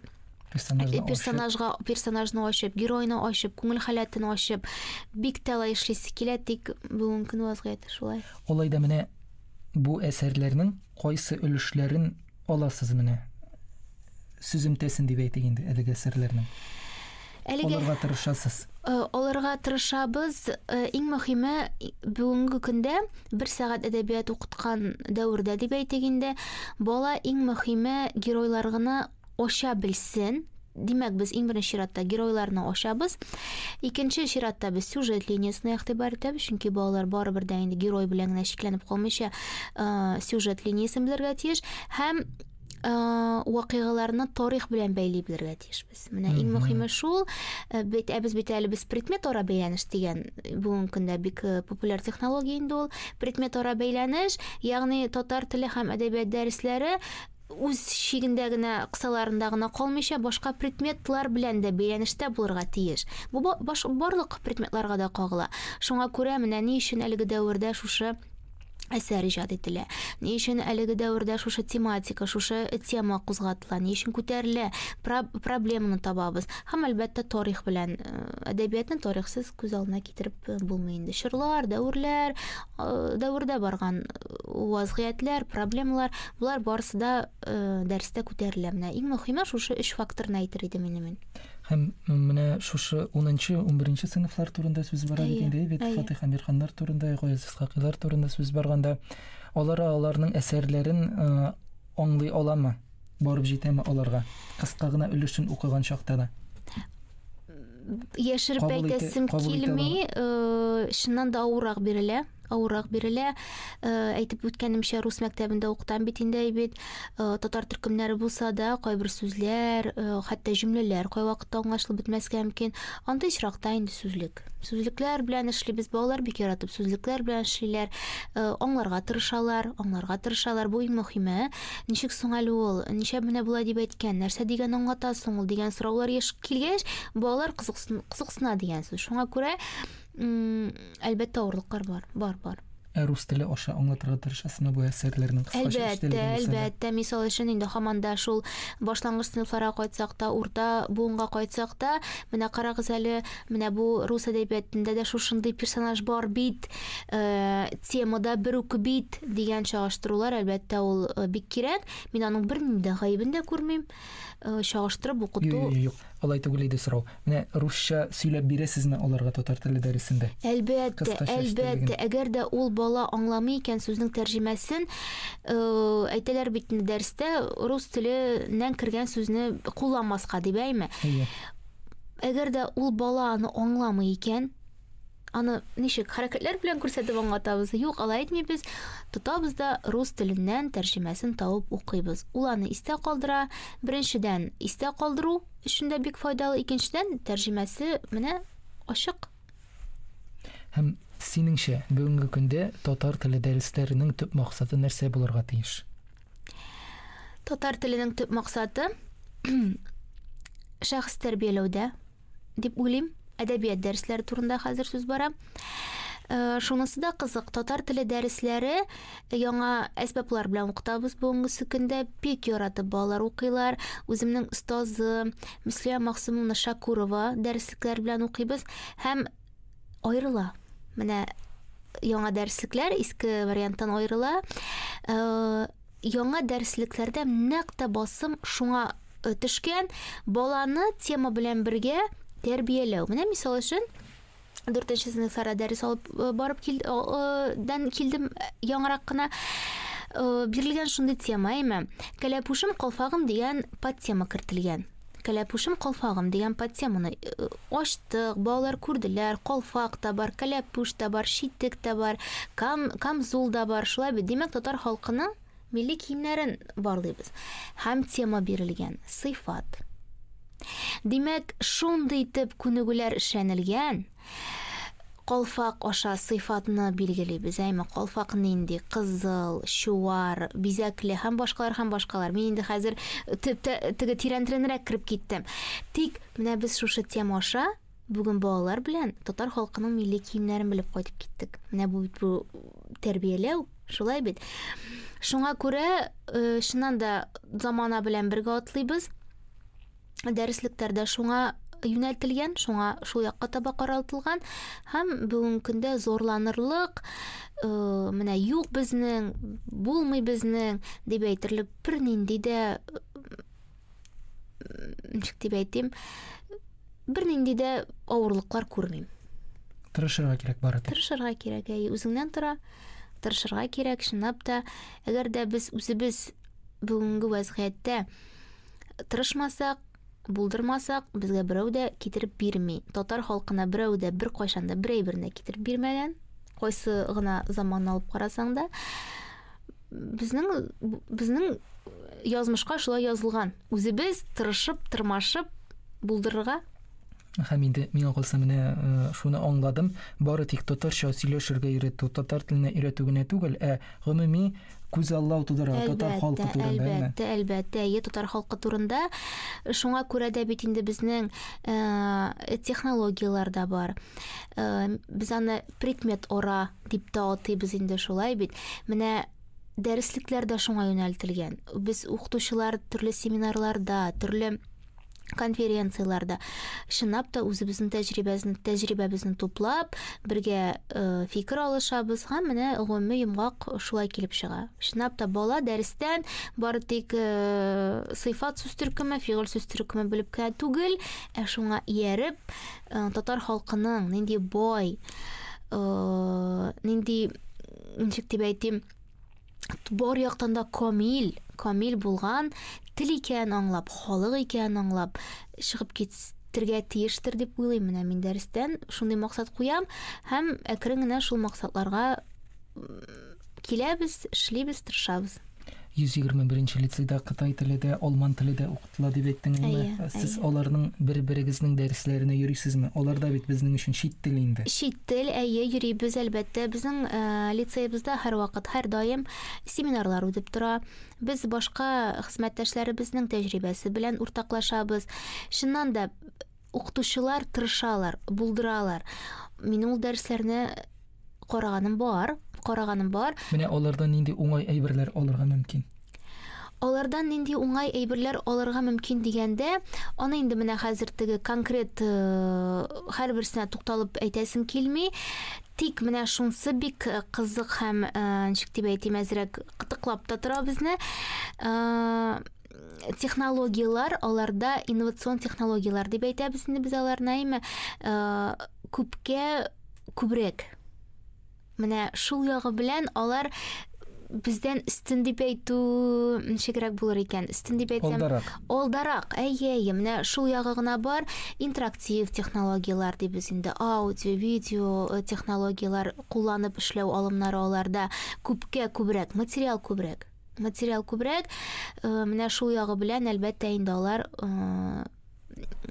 персонажны ачып, геройны ачып, күңел халәтен ачып, бик талай эшлисе килә, тик бүгенге көн вазгыяте шулай. Алайда менә бу әсәрләрнең кайсы өлешләрен аласыз менә? Сүземтәсен дип әйтик инде әлеге әсәрләрнең. Аларга тырышасыз. Аларга тырышабыз. Иң мөһиме бүгенге көндә 1 сәгать әдәбият укыткан дәврдә дип әйтик инде, бала иң мөһиме геройларны ача белсен. Димәк, без иң беренче чиратта геройларны ачабыз. Икенче чиратта без сюжет линиясына игътибар итәбез, чөнки балалар барыбер дә инде герой белән генә шикләнеп калмыйча, сюжет линиясын белергә тиеш. Һәм вакыйгаларны тарих белән бәйли белергә тиешбез. Менә иң мөһиме шул. Без бит әле без предмет ара бәйләнеш дигән бүгенге көндә бик популяр технология инде ул. Предмет ара бәйләнеш, ягъни татар теле һәм әдәбият дәресләре үз шигендә генә кысаларында гына калмыйча башка предметлар белән дә бәйләнештә булырга тиеш. Бу барлык предметларга да кагыла. Шуңа күрә менә ни өчен әлеге дәвердә шушы әсәр иҗат ителә. Ни өчен әлеге дәвердә шушы тематика, шушы тема кузгатыла, ни өчен күтәрелә, проблеманы табабыз. Һәм әлбәттә тарих белән әдәбиятны тарихсыз күз алдына китереп булмый инде. Чорлар, дәверләр, дәвердә барган вазгыятьләр, проблемалар, булар барысы да дәрестә күтәрелә. Менә иң мөһиме шушы 3 факторны әйтер идем мин. Һәм менә шушы 10-11 сыйныфлар турында сүз бара дигәндә, бит Фатих Әмирханнар турында, Гаяз Исхакилар турында сүз барганда, аларның әсәрләрен аңлый аламы? Барып җитәме аларга? Кыска гына өлешен укыган чакта да. Яшереп әйтәсем килми, шуннан да авырак бирелә. Әйтеп үткәнемчә, рус мәктәбендә укытам бит инде бит. Татар төркемнәре булса да, кайбер сүзләр, хәтта җөмләләр кайвакытта аңлашылып бетмәскә мөмкин. Анда ичракта инде сүзлек. Сүзлекләр белән эшлибез, балалар бик яратып сүзлекләр белән эшлиләр. Аңларга тырышалар. Бу иң мөһиме. Ничек соң әле ул? Ничә менә була дип әйткән? Нәрсә дигән аңлата соң ул дигән сораулар яшь килгәч, балалар кызыксына дигән сүз. Шуңа күрә әлбәттә авырлыклар бар. Рус теле аша аңлатырга тырышасызмы бу әсәрләрнең кыскача эшләгән? Әлбәттә, мисал өчен инде һаманда шул башлангыч сыйныфларга кайтсак та, урта буынга кайтсак та, менә карагыз әле, менә бу рус әдәбиятында да шушындый персонаж бар бит, темада бер үк бит дигән чагыштырулар әлбәттә ул бик кирәк. Мин аның бернинди гаебен дә күрмим. Чагыштырып укыту. Юк, алай түгел иде сорау. Менә русча сөйләп бирәсезме аларга татар теле дәресендә? Әлбәттә, әгәр дә ул бала аңламый икән сүзнең тәрҗемәсен, әйтәләр бит дәрестә рус теленнән кергән сүзне кулланмаска дип әйме. Әгәр дә ул бала аны аңламый икән, аны ничек хәрәкәтләр белән күрсәтеп аңлатабыз? Юк, алай әйтмибез. Тотабыз да рус теленнән тәрҗемәсен табып укыйбыз. Ул аны истә калдыра. Беренчедән, истә калдыру өчен дә бик файдалы. Икенчедән, тәрҗемәсе менә ачык. Һәм синеңчә, бүгенге көндә татар теле дәресләренең төп максаты нәрсә булырга тиеш? Татар теленең төп максаты шәхес тәрбияләүдә дип уйлыйм. Әдәбият дәресләре турында хәзер сүз бара. Шунысы да кызык, татар теле дәресләре яңа әсбаплар белән укытабыз бүгенге көндә, бик яратып балалар укыйлар. Үземнең остазы Мөслия Максимовна Шакурова дәреслекләр белән укыйбыз һәм аерыла. Менә яңа дәреслекләр иске варианттан аерыла. Яңа дәреслекләрдә нәкъ тә басым шуңа төшкән, баланы тема белән бергә тәрбияләү. Менә мисал өчен 4-нче сыйныфларда дәрес алып барып килдем яңарак кына. Бирелгән шундый тема, әйме. Кәләпүшем калфагым дигән подтема кертелгән. Кәләпүшем калфагым дигән подтеманы ачтык, балалар күрделәр. Калфак та бар, кәләпүш та бар, читек та бар, камзул да бар. Шулай бит, димәк, татар халкының милли киемнәрен барлыйбыз. Һәм тема бирелгән, сыйфат. Димәк, шундый итеп күнегүләр эшләнелгән. Калфак аша сыйфатны билгелибез. Әйме, калфак нинди? Кызыл, чуар, бизәкле һәм башкалар. Мин инде хәзер теге тирәнрәк кирип киттем. Тик менә без шушы тема аша бүген балалар белән татар халкының милли киемнәрен белеп кайтып киттек. Менә бу тәрбияләү, шулай бит. Шуңа күрә, шуннан да замана белән бергә атлыйбыз. Дәреслектәрдә шуңа юнәлтелгән, шуңа шул якка таба каралтылган һәм бүгенге көндә зорланырлык, менә юк безнең, булмый безнең дип әйтерлек бернинди дә, ничек дип әйтим, бернинди дә авырлыклар күрмим. Тырышырга кирәк бары. Тырышырга кирәк, үзеңнән тора. Тырышырга кирәк, шунлап та, әгәр дә без үзебез бүгенге вазгыятьтә тырышмасак, булдырмасак, безгә берәү дә китереп бирми. Татар халкына берәү дә бер кайчанда берәйберне китереп бирмәгән. Кайсы гына заманны алып карасаң да, безнең язмышка шулай язылган. Үзебез тырышып, тырмашып булдырырга. Һәм инде миңа калса менә шуны аңладым. Бары тик татарча сөйләшергә өйрәтү, татар теленә өйрәтү генә түгел, гомуми күз аллау тудыра татар халкы турында. Әлбәттә, татар халкы турында. Шуңа күрә дә бит инде безнең технологиялар да бар. Без аны предмет ора дип тә атыйбыз инде шулай бит. Менә дәреслекләр дә шуңа юнәлтелгән. Без укытучылар төрле семинарларда, төрле конференцияларда шынап та үзебезнең тәҗрибәбезне туплап, бергә фикер алышабыз һәм менә гомуми йомгак шулай килеп чыга. Шынап та бала дәрестән бары тик сыйфат сүз төркеме, фигыль сүз төркеме белеп кенә түгел, шуңа ияреп татар халкының нинди бай, нинди ничек дип әйтим, бар яктан да камил булган тел икәнен аңлап, халык икәнен аңлап чыгып китергә тиештер дип уйлыйм. Менә мин дәрестән шундый максат куям һәм әкрен генә шул максатларга киләбез, эшлибез, тырышабыз. 121-нче лицейда Кытай теле дә, алман теле дә укытыла дип әйттеңме? Сез аларның бер-берегезнең дәресләренә йөрисезме? Алар да бит безнең өчен чит тел инде. Чит тел, йөрибез әлбәттә. Безнең лицейбызда һәрвакыт, һәр даим семинарлар үтеп тора. Без башка хезмәттәшләребезнең тәҗрибәсе белән уртаклашабыз. Шуннан да укытучылар тырышалар, булдыралар. Мин ул дәресләрне караганым бар. Менә алардан нинди уңай әйберләр алырга мөмкин? Алардан нинди уңай әйберләр алырга мөмкин дигәндә, аны инде менә хәзер теге конкрет һәрберсенә тукталып әйтәсем килми. Тик менә шунсы бик кызык һәм ничек дип әйтим, әзрәк кытыклап та тора безне. Технологиялар, аларда инновацион технологиялар дип әйтәбез инде без аларны, күбрәк. Менә шул ягы белән алар бездән өстен дип әйтү ничегрәк булыр икән? Өстен дип әйтсәм, алдарак. Менә шул ягы гына бар. Интерактив технологиялар дибез инде, аудио, видео технологиялар кулланып эшләү алымнары аларда күбрәк, материал күбрәк. Менә шул ягы белән әлбәттә инде алар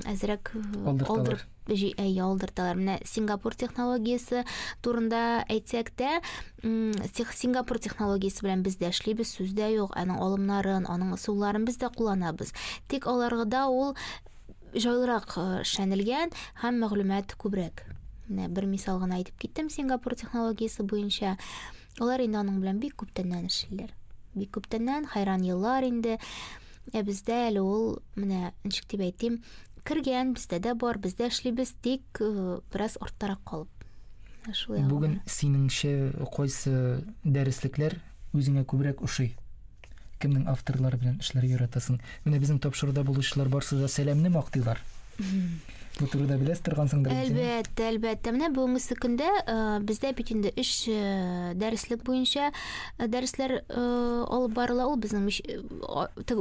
әзрәк алдырталар. Менә Сингапур технологиясе турында әйтсәк тә, Сингапур технологиясе белән без дә эшлибез, сүз дә юк, аның алымнарын, аның ысулларын без дә кулланабыз. Тик аларда ул җайлырак эшләнелгән һәм мәгълүмат күбрәк. Менә бер мисал гына әйтеп киттем Сингапур технологиясе буенча. Алар инде аның белән бик күптәннән эшлиләр. Бик күптәннән, хайран еллар инде. Бездә әле ул, менә ничек дип әйтим, кергән, бездә дә бар, бездә эшлибез, тик бераз арттарак калып. Бүген синеңчә кайсы дәреслекләр үзеңә күбрәк ошый? Кемнең авторлары белән эшләргә яратасың? Менә безнең тапшыруда булучылар барсы да сәламне мактыйлар. Бу турыда беләс торгансыңдыр. Әлбәттә. Менә бүгенге көндә бездә бит инде 3 дәреслек буенча дәресләр алып барыла. Ул безнең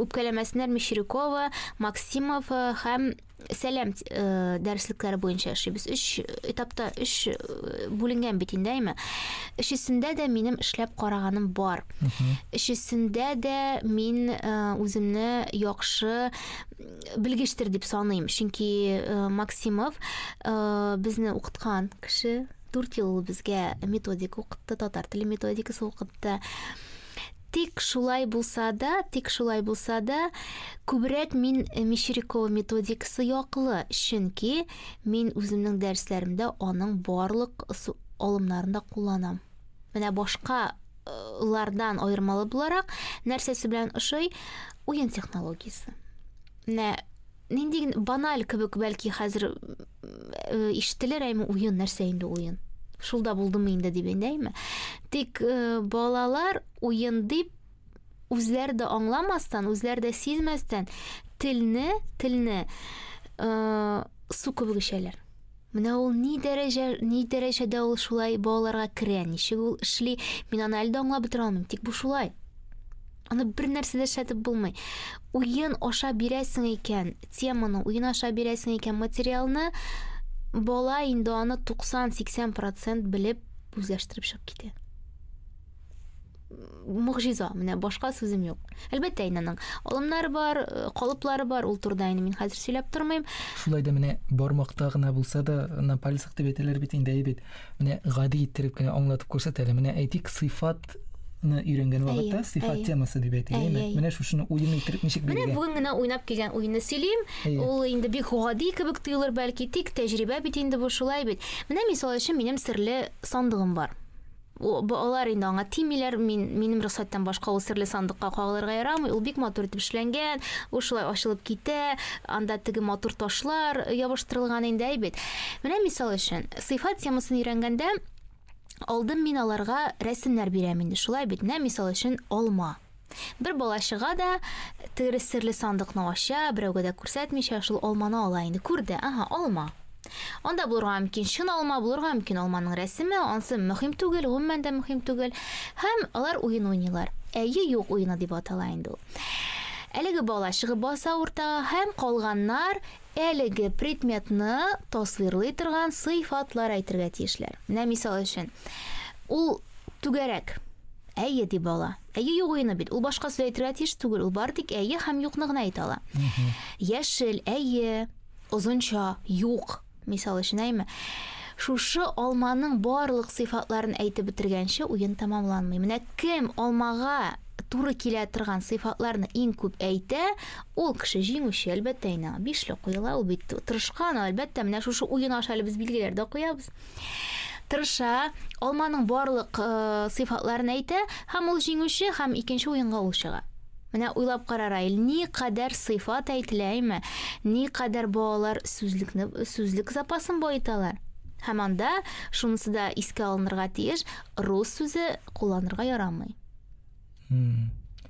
үпкәләмәсеннәр Мещерякова, Максимов һәм Сәләм дәреслекләре буенча эшлибез. 3 этапта 3 бүленгән бит инде, әйме. Өчесендә дә минем эшләп караганым бар. Өчесендә дә мин үземне яхшы белгештер дип саныйм. Чөнки Максимов безне укыткан кеше, 4 ел безгә методика укытты, татар теле методикасы укытты. Тик шулай булса да, күбрәк мин Мещерякова методикасы яклы, чөнки мин үземнең дәресләремдә аның барлык алымнарын да кулланам. Менә башкалардан аермалы буларак, нәрсәсе белән ошый? Уен технологиясе. Менә нинди баналь кебек бәлки хәзер ишетелер, әйме уен нәрсә инде уен. Шулда булдымы инде дип әйтәйме? Тик балалар уен дип үзләре дә аңламастан, үзләре дә сизмәстән телне су кебек эчәләр. Менә ул ни дәрәҗәдә ул шулай балаларга керә, ничек ул эшли, мин аны әле дә аңлап бетерә алмыйм. Тик бу шулай. Аны бер нәрсә дә эшләтеп булмый. Уен аша бирәсең икән, теманы уен аша бирәсең икән, материалны бала инде аны 90-80% белеп үзләштереп чыгып китә. мөгъжиза, менә башка сүзем юк. Әлбәттә, аның алымнары бар, калыплары бар, ул турда мин хәзер сөйләп тормыйм. Шулай да менә бармакта гына булса да, на пальцах дип әйтәләр бит инде әйбит. Менә гади иттереп кенә аңлатып күрсәтәләр. Менә әйтик, сыйфатны өйрәнгән вакытта сыйфат темасы дип әйтелә. Менә шушыны уен иттереп ничек биргән. Менә бүген генә уйнап килгән уенны сөйлим. Ул инде бик гади кебек тоелыр бәлки, тик тәҗрибә бит инде бу шулай бит. Менә мисал өчен минем серле сандыгым бар. Алар инде аңа тимиләр, минем рөхсәттән башка ул серле сандыкка кагылырга ярамый. Ул бик матур итеп эшләнгән, ул шулай ачылып китә, анда теге матур ташлар ябыштырылган инде әйбит. Менә мисал өчен, сыйфат темасын өйрәнгәндә алдым мин аларга рәсемнәр бирәм инде, шулай бит. Менә мисал өчен алма. Бер бала чыга да теге серле сандыкны ача, берәүгә дә күрсәтмичә шул алманы ала инде. Күрде, алма. Анда булырга мөмкин шын алма, булырга мөмкин алманың рәсеме, ансы мөһим түгел, гомумән дә мөһим түгел. Һәм алар уен уйныйлар. Әйе, юк уены дип атала инде ул. Әлеге бала чыгып баса уртага һәм калганнар әлеге предметны тасвирлый торган сыйфатлар әйтергә тиешләр. Менә мисал өчен, ул түгәрәк. Әйе ди бала. Әйе, юк уены бит. Ул башка сүз әйтергә тиеш түгел, ул бар тик әйе һәм юкны гына әйтә ала. Яшел, әйе, озынча, юк. Мисал өчен әйме. Шушы алманың барлык сыйфатларын әйтеп бетергәнче уен тамамланмый. Менә кем алмага туры килә торган сыйфатларны иң күп әйтә, ул кеше җиңүче, әлбәттә инде. 5 куела, ул бит тырышкан, әлбәттә. Менә шушы уен аша без билгеләрдә куябыз. Тырыша, алманың барлык сыйфатларын әйтә, һәм ул җиңүче, һәм икенче уенга ул чыга. Менә уйлап карарай, ни кадәр сыйфат әйтеләме, ни кадәр балалар сүзлек запасын байыталар. Һәм анда шунысы да искә алынырга тиеш, рус сүзе кулланырга ярамый.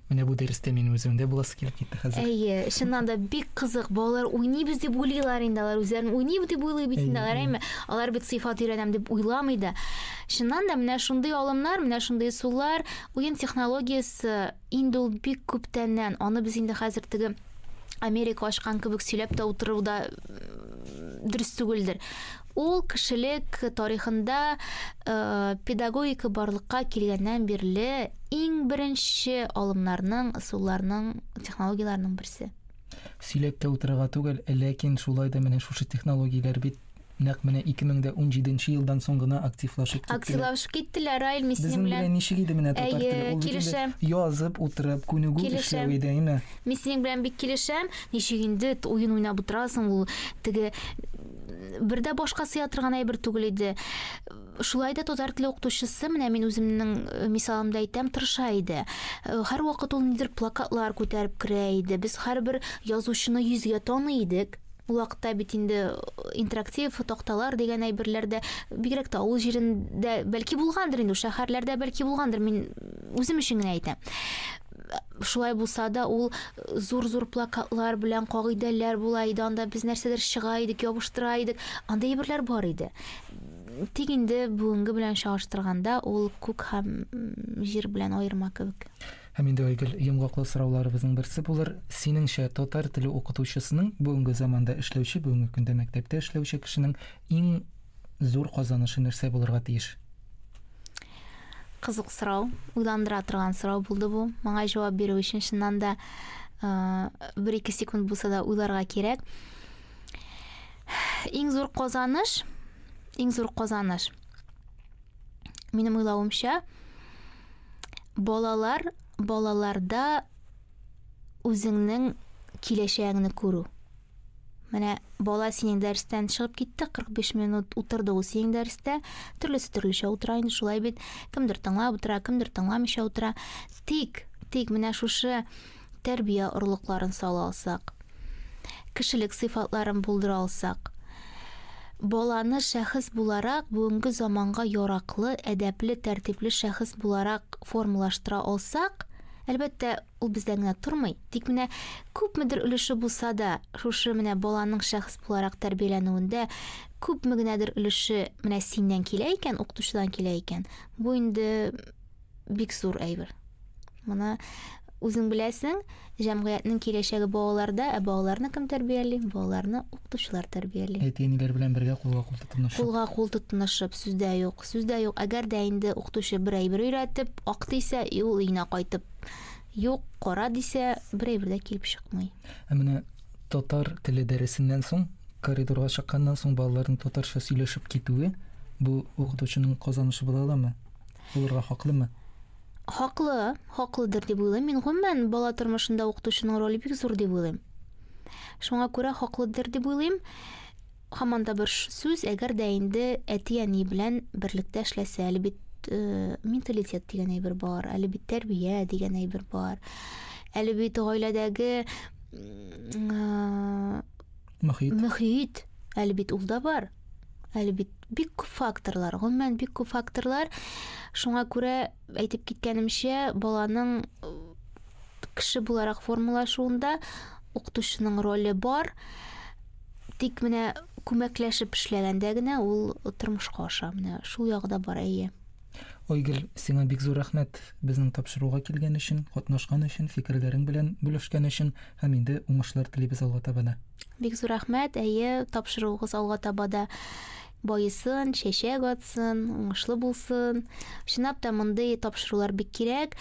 Менә бу дәрестә мин үземдә буласы килеп китте хәзер. Әйе, чыннан да бик кызык. Балалар уйныйбыз дип уйлыйлар инде, алар үзләрен уйныйбыз дип уйлый бит инде, әйме? Алар бит сыйфат өйрәнәм дип уйламый да. Чыннан да менә шундый алымнар, менә шундый сулар, уен технологиясе инде ул бик күптәннән. Аны без инде хәзер теге Америка ачкан кебек сөйләп тә утыруда дөрес түгелдер. Ул кешелек тарихында педагогика барлыкка килгәннән бирле иң беренче алымнарның, ысулларның, технологияларның берсе. Сөйләп тә утырырга түгел, ләкин шулай да менә шушы технологиялар бит нәкъ менә 2017 елдан соң гына активлашып киттеләр. Активлашып киттеләр, Раил, мин синең белән. Безнең ничек иде менә татар теле, ул язып утырып, күнегү эшләп идеме? Мин синең белән бик килешәм. Ничек инде уен уйнап утырасың, ул теге бердә башка сыя торган әйбер түгел иде. Шулай да татар теле укытучысы, менә мин үземнең мисалымда әйтәм, тырыша иде. Һәр вакыт ул нидер плакатлар күтәреп керә иде. Без һәрбер язучыны йөзгә таный идек. Ул вакытта бит инде интерактив такталар дигән әйберләрдә бигрәк тә авыл җирендә бәлки булгандыр инде, шәһәрләрдә бәлки булгандыр, мин үзем өчен генә әйтәм. Шулай булса да ул зур-зур плакатлар белән кагыйдәләр була иде, анда без нәрсәдер чыга идек, ябыштыра идек, анда әйберләр бар иде. Тик инде бүгенге белән чагыштырганда ул күк һәм җир белән аерма кебек. Һәм инде Айгөл, йомгаклы сорауларыбызның берсе булыр. Синеңчә, татар теле укытучысының бүгенге заманда эшләүче, бүгенге көндә мәктәптә эшләүче кешенең иң зур казанышы нәрсә булырга тиеш? Кызык сорау, уйландыра торган сорау булды бу. Маңа җавап бирү өчен чыннан да 1-2 секунд булса да уйларга кирәк. Иң зур казаныш, минем уйлавымча, балаларда үзеңнең киләчәгеңне күрү. Менә бала синең дәрестән чыгып китте, 45 минут утырды ул синең дәрестә, төрлесе утыра инде, шулай бит. Кемдер тыңлап утыра, кемдер тыңламыйча утыра. Тик менә шушы тәрбия орлыкларын сала алсак, кешелек сыйфатларын булдыра алсак, баланы шәхес буларак бүгенге заманга яраклы, әдәпле, тәртипле шәхес буларак формалаштыра алсак, әлбәттә, ул бездән генә тормый. Тик менә күпмедер өлеше булса да, шушы менә баланың шәхес буларак тәрбияләнүендә күпме генәдер өлеше менә синнән килә икән, укытучыдан килә икән. Бу инде бик зур әйбер. Моны үзең беләсең, җәмгыятьнең киләчәге балаларда, балаларны кем тәрбияли? Балаларны укытучылар тәрбияли. Әтиәниләр белән бергә Кулга-кул тотынышып, сүздә юк. Әгәр дә инде укытучы бер әйбер өйрәтеп, акты исә, ул өенә кайтып, юк, кара дисә, бер әйбер дә килеп чыкмый. Менә татар теле дәресеннән соң, коридорга чыкканнан соң балаларның татарча сөйләшеп китүе бу укытучының казанышы була аламы? Булырга хаклымы? Хаклыдыр дип уйлыйм. Мин гомумән бала тормышында укытучының роле бик зур дип уйлыйм. Шуңа күрә хаклыдыр дип уйлыйм. Һаман да бер сүз, әгәр дә инде әти-әни белән берлектә эшләсә, әле бит менталитет дигән әйбер бар, әле бит тәрбия дигән әйбер бар. Әле бит гаиләдәге мөхит, әле бит ул да бар. Әле бит бик күп факторлар, гомумән бик күп факторлар. Шуңа күрә әйтеп киткәнемчә, баланың кеше буларак формалашуында укытучының роле бар. Тик менә күмәкләшеп эшләгәндә генә ул тормышка аша. Менә шул ягы да бар, әйе. Ойгөл, сиңа бик зур рәхмәт безнең тапшыруга килгән өчен, катнашкан өчен, фикерләрең белән бүлешкән өчен, һәм инде уңышлар телибез алга таба да. Бик зур рәхмәт, әйе, тапшыруыгыз алга таба да байысын, чәчәк атсын, уңышлы булсын. Чынлап та мондый тапшырулар бик кирәк.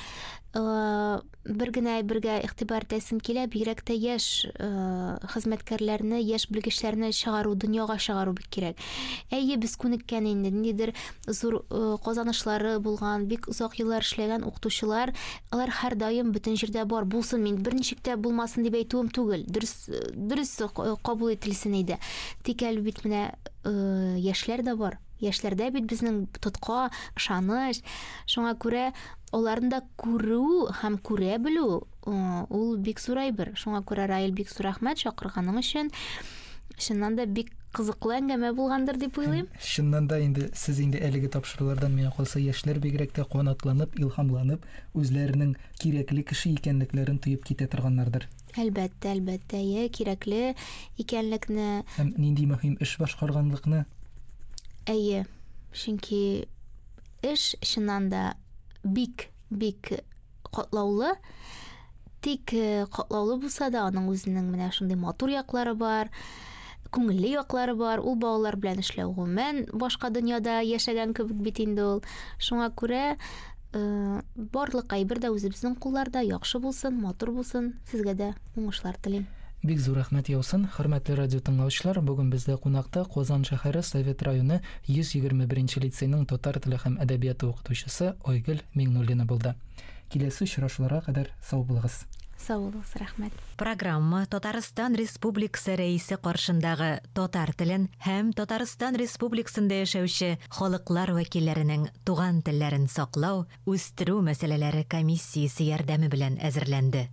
Бер генә бергә игътибар итәсем килә, бигрәк тә яшь хезмәткәрләрне, яшь белгечләрне чыгару, дөньяга чыгару бик кирәк. Әйе, без күнеккән инде, ниндидер зур казанышлары булган, бик озак еллар эшләгән укытучылар, алар һәр даим бөтен җирдә бар булсын, мин берничек тә булмасын дип әйтүем түгел. Дөрес кабул ителсен иде. Тик әле бит менә яшьләр дә бар. Яшьләрдә бит безнең тотка, ышаныч. Шуңа күрә аларны да күрү һәм күрә белү ул бик зур әйбер. Шуңа күрә Раил, бик зур рәхмәт чакырганың өчен. Чыннан да бик кызыклы әңгәмә булгандыр дип уйлыйм. Чыннан да инде сез инде әлеге тапшырулардан миңа калса яшьләр бигрәк тә канатланып, илһамланып, үзләренең кирәкле кеше икәнлекләрен тоеп китә торганнардыр. Әлбәттә, кирәкле икәнлекне Һәм нинди мөһим эш башкарганлыкны. Әйе, чөнки эш чыннан да бик катлаулы. Тик катлаулы булса да, аның үзенең менә шундый матур яклары бар, күңелле яклары бар. Ул балалар белән эшләү гомумән башка дөньяда яшәгән кебек бит инде ул. Шуңа күрә барлык әйбер дә үзебезнең кулларда, яхшы булсын, матур булсын. Сезгә дә уңышлар телим. Бик зур рәхмәт яусын. Хөрмәтле радио тыңлаучылар, бүген бездә кунакта Казан шәһәре Совет районы 121 лицейның татар теле һәм әдәбияты укытучысы Ойгөл Миңнуллина булды. Киләсе очрашуларга кадәр сау булыгыз. Сау булыгыз, рәхмәт. Программа Татарстан Республикасы рәисе каршындагы татар телен һәм Татарстан Республикасында яшәүче халыклар вәкилләренең туган телләрен саклау, үстерү мәсьәләләре комиссиясе ярдәме белән әзерләнде.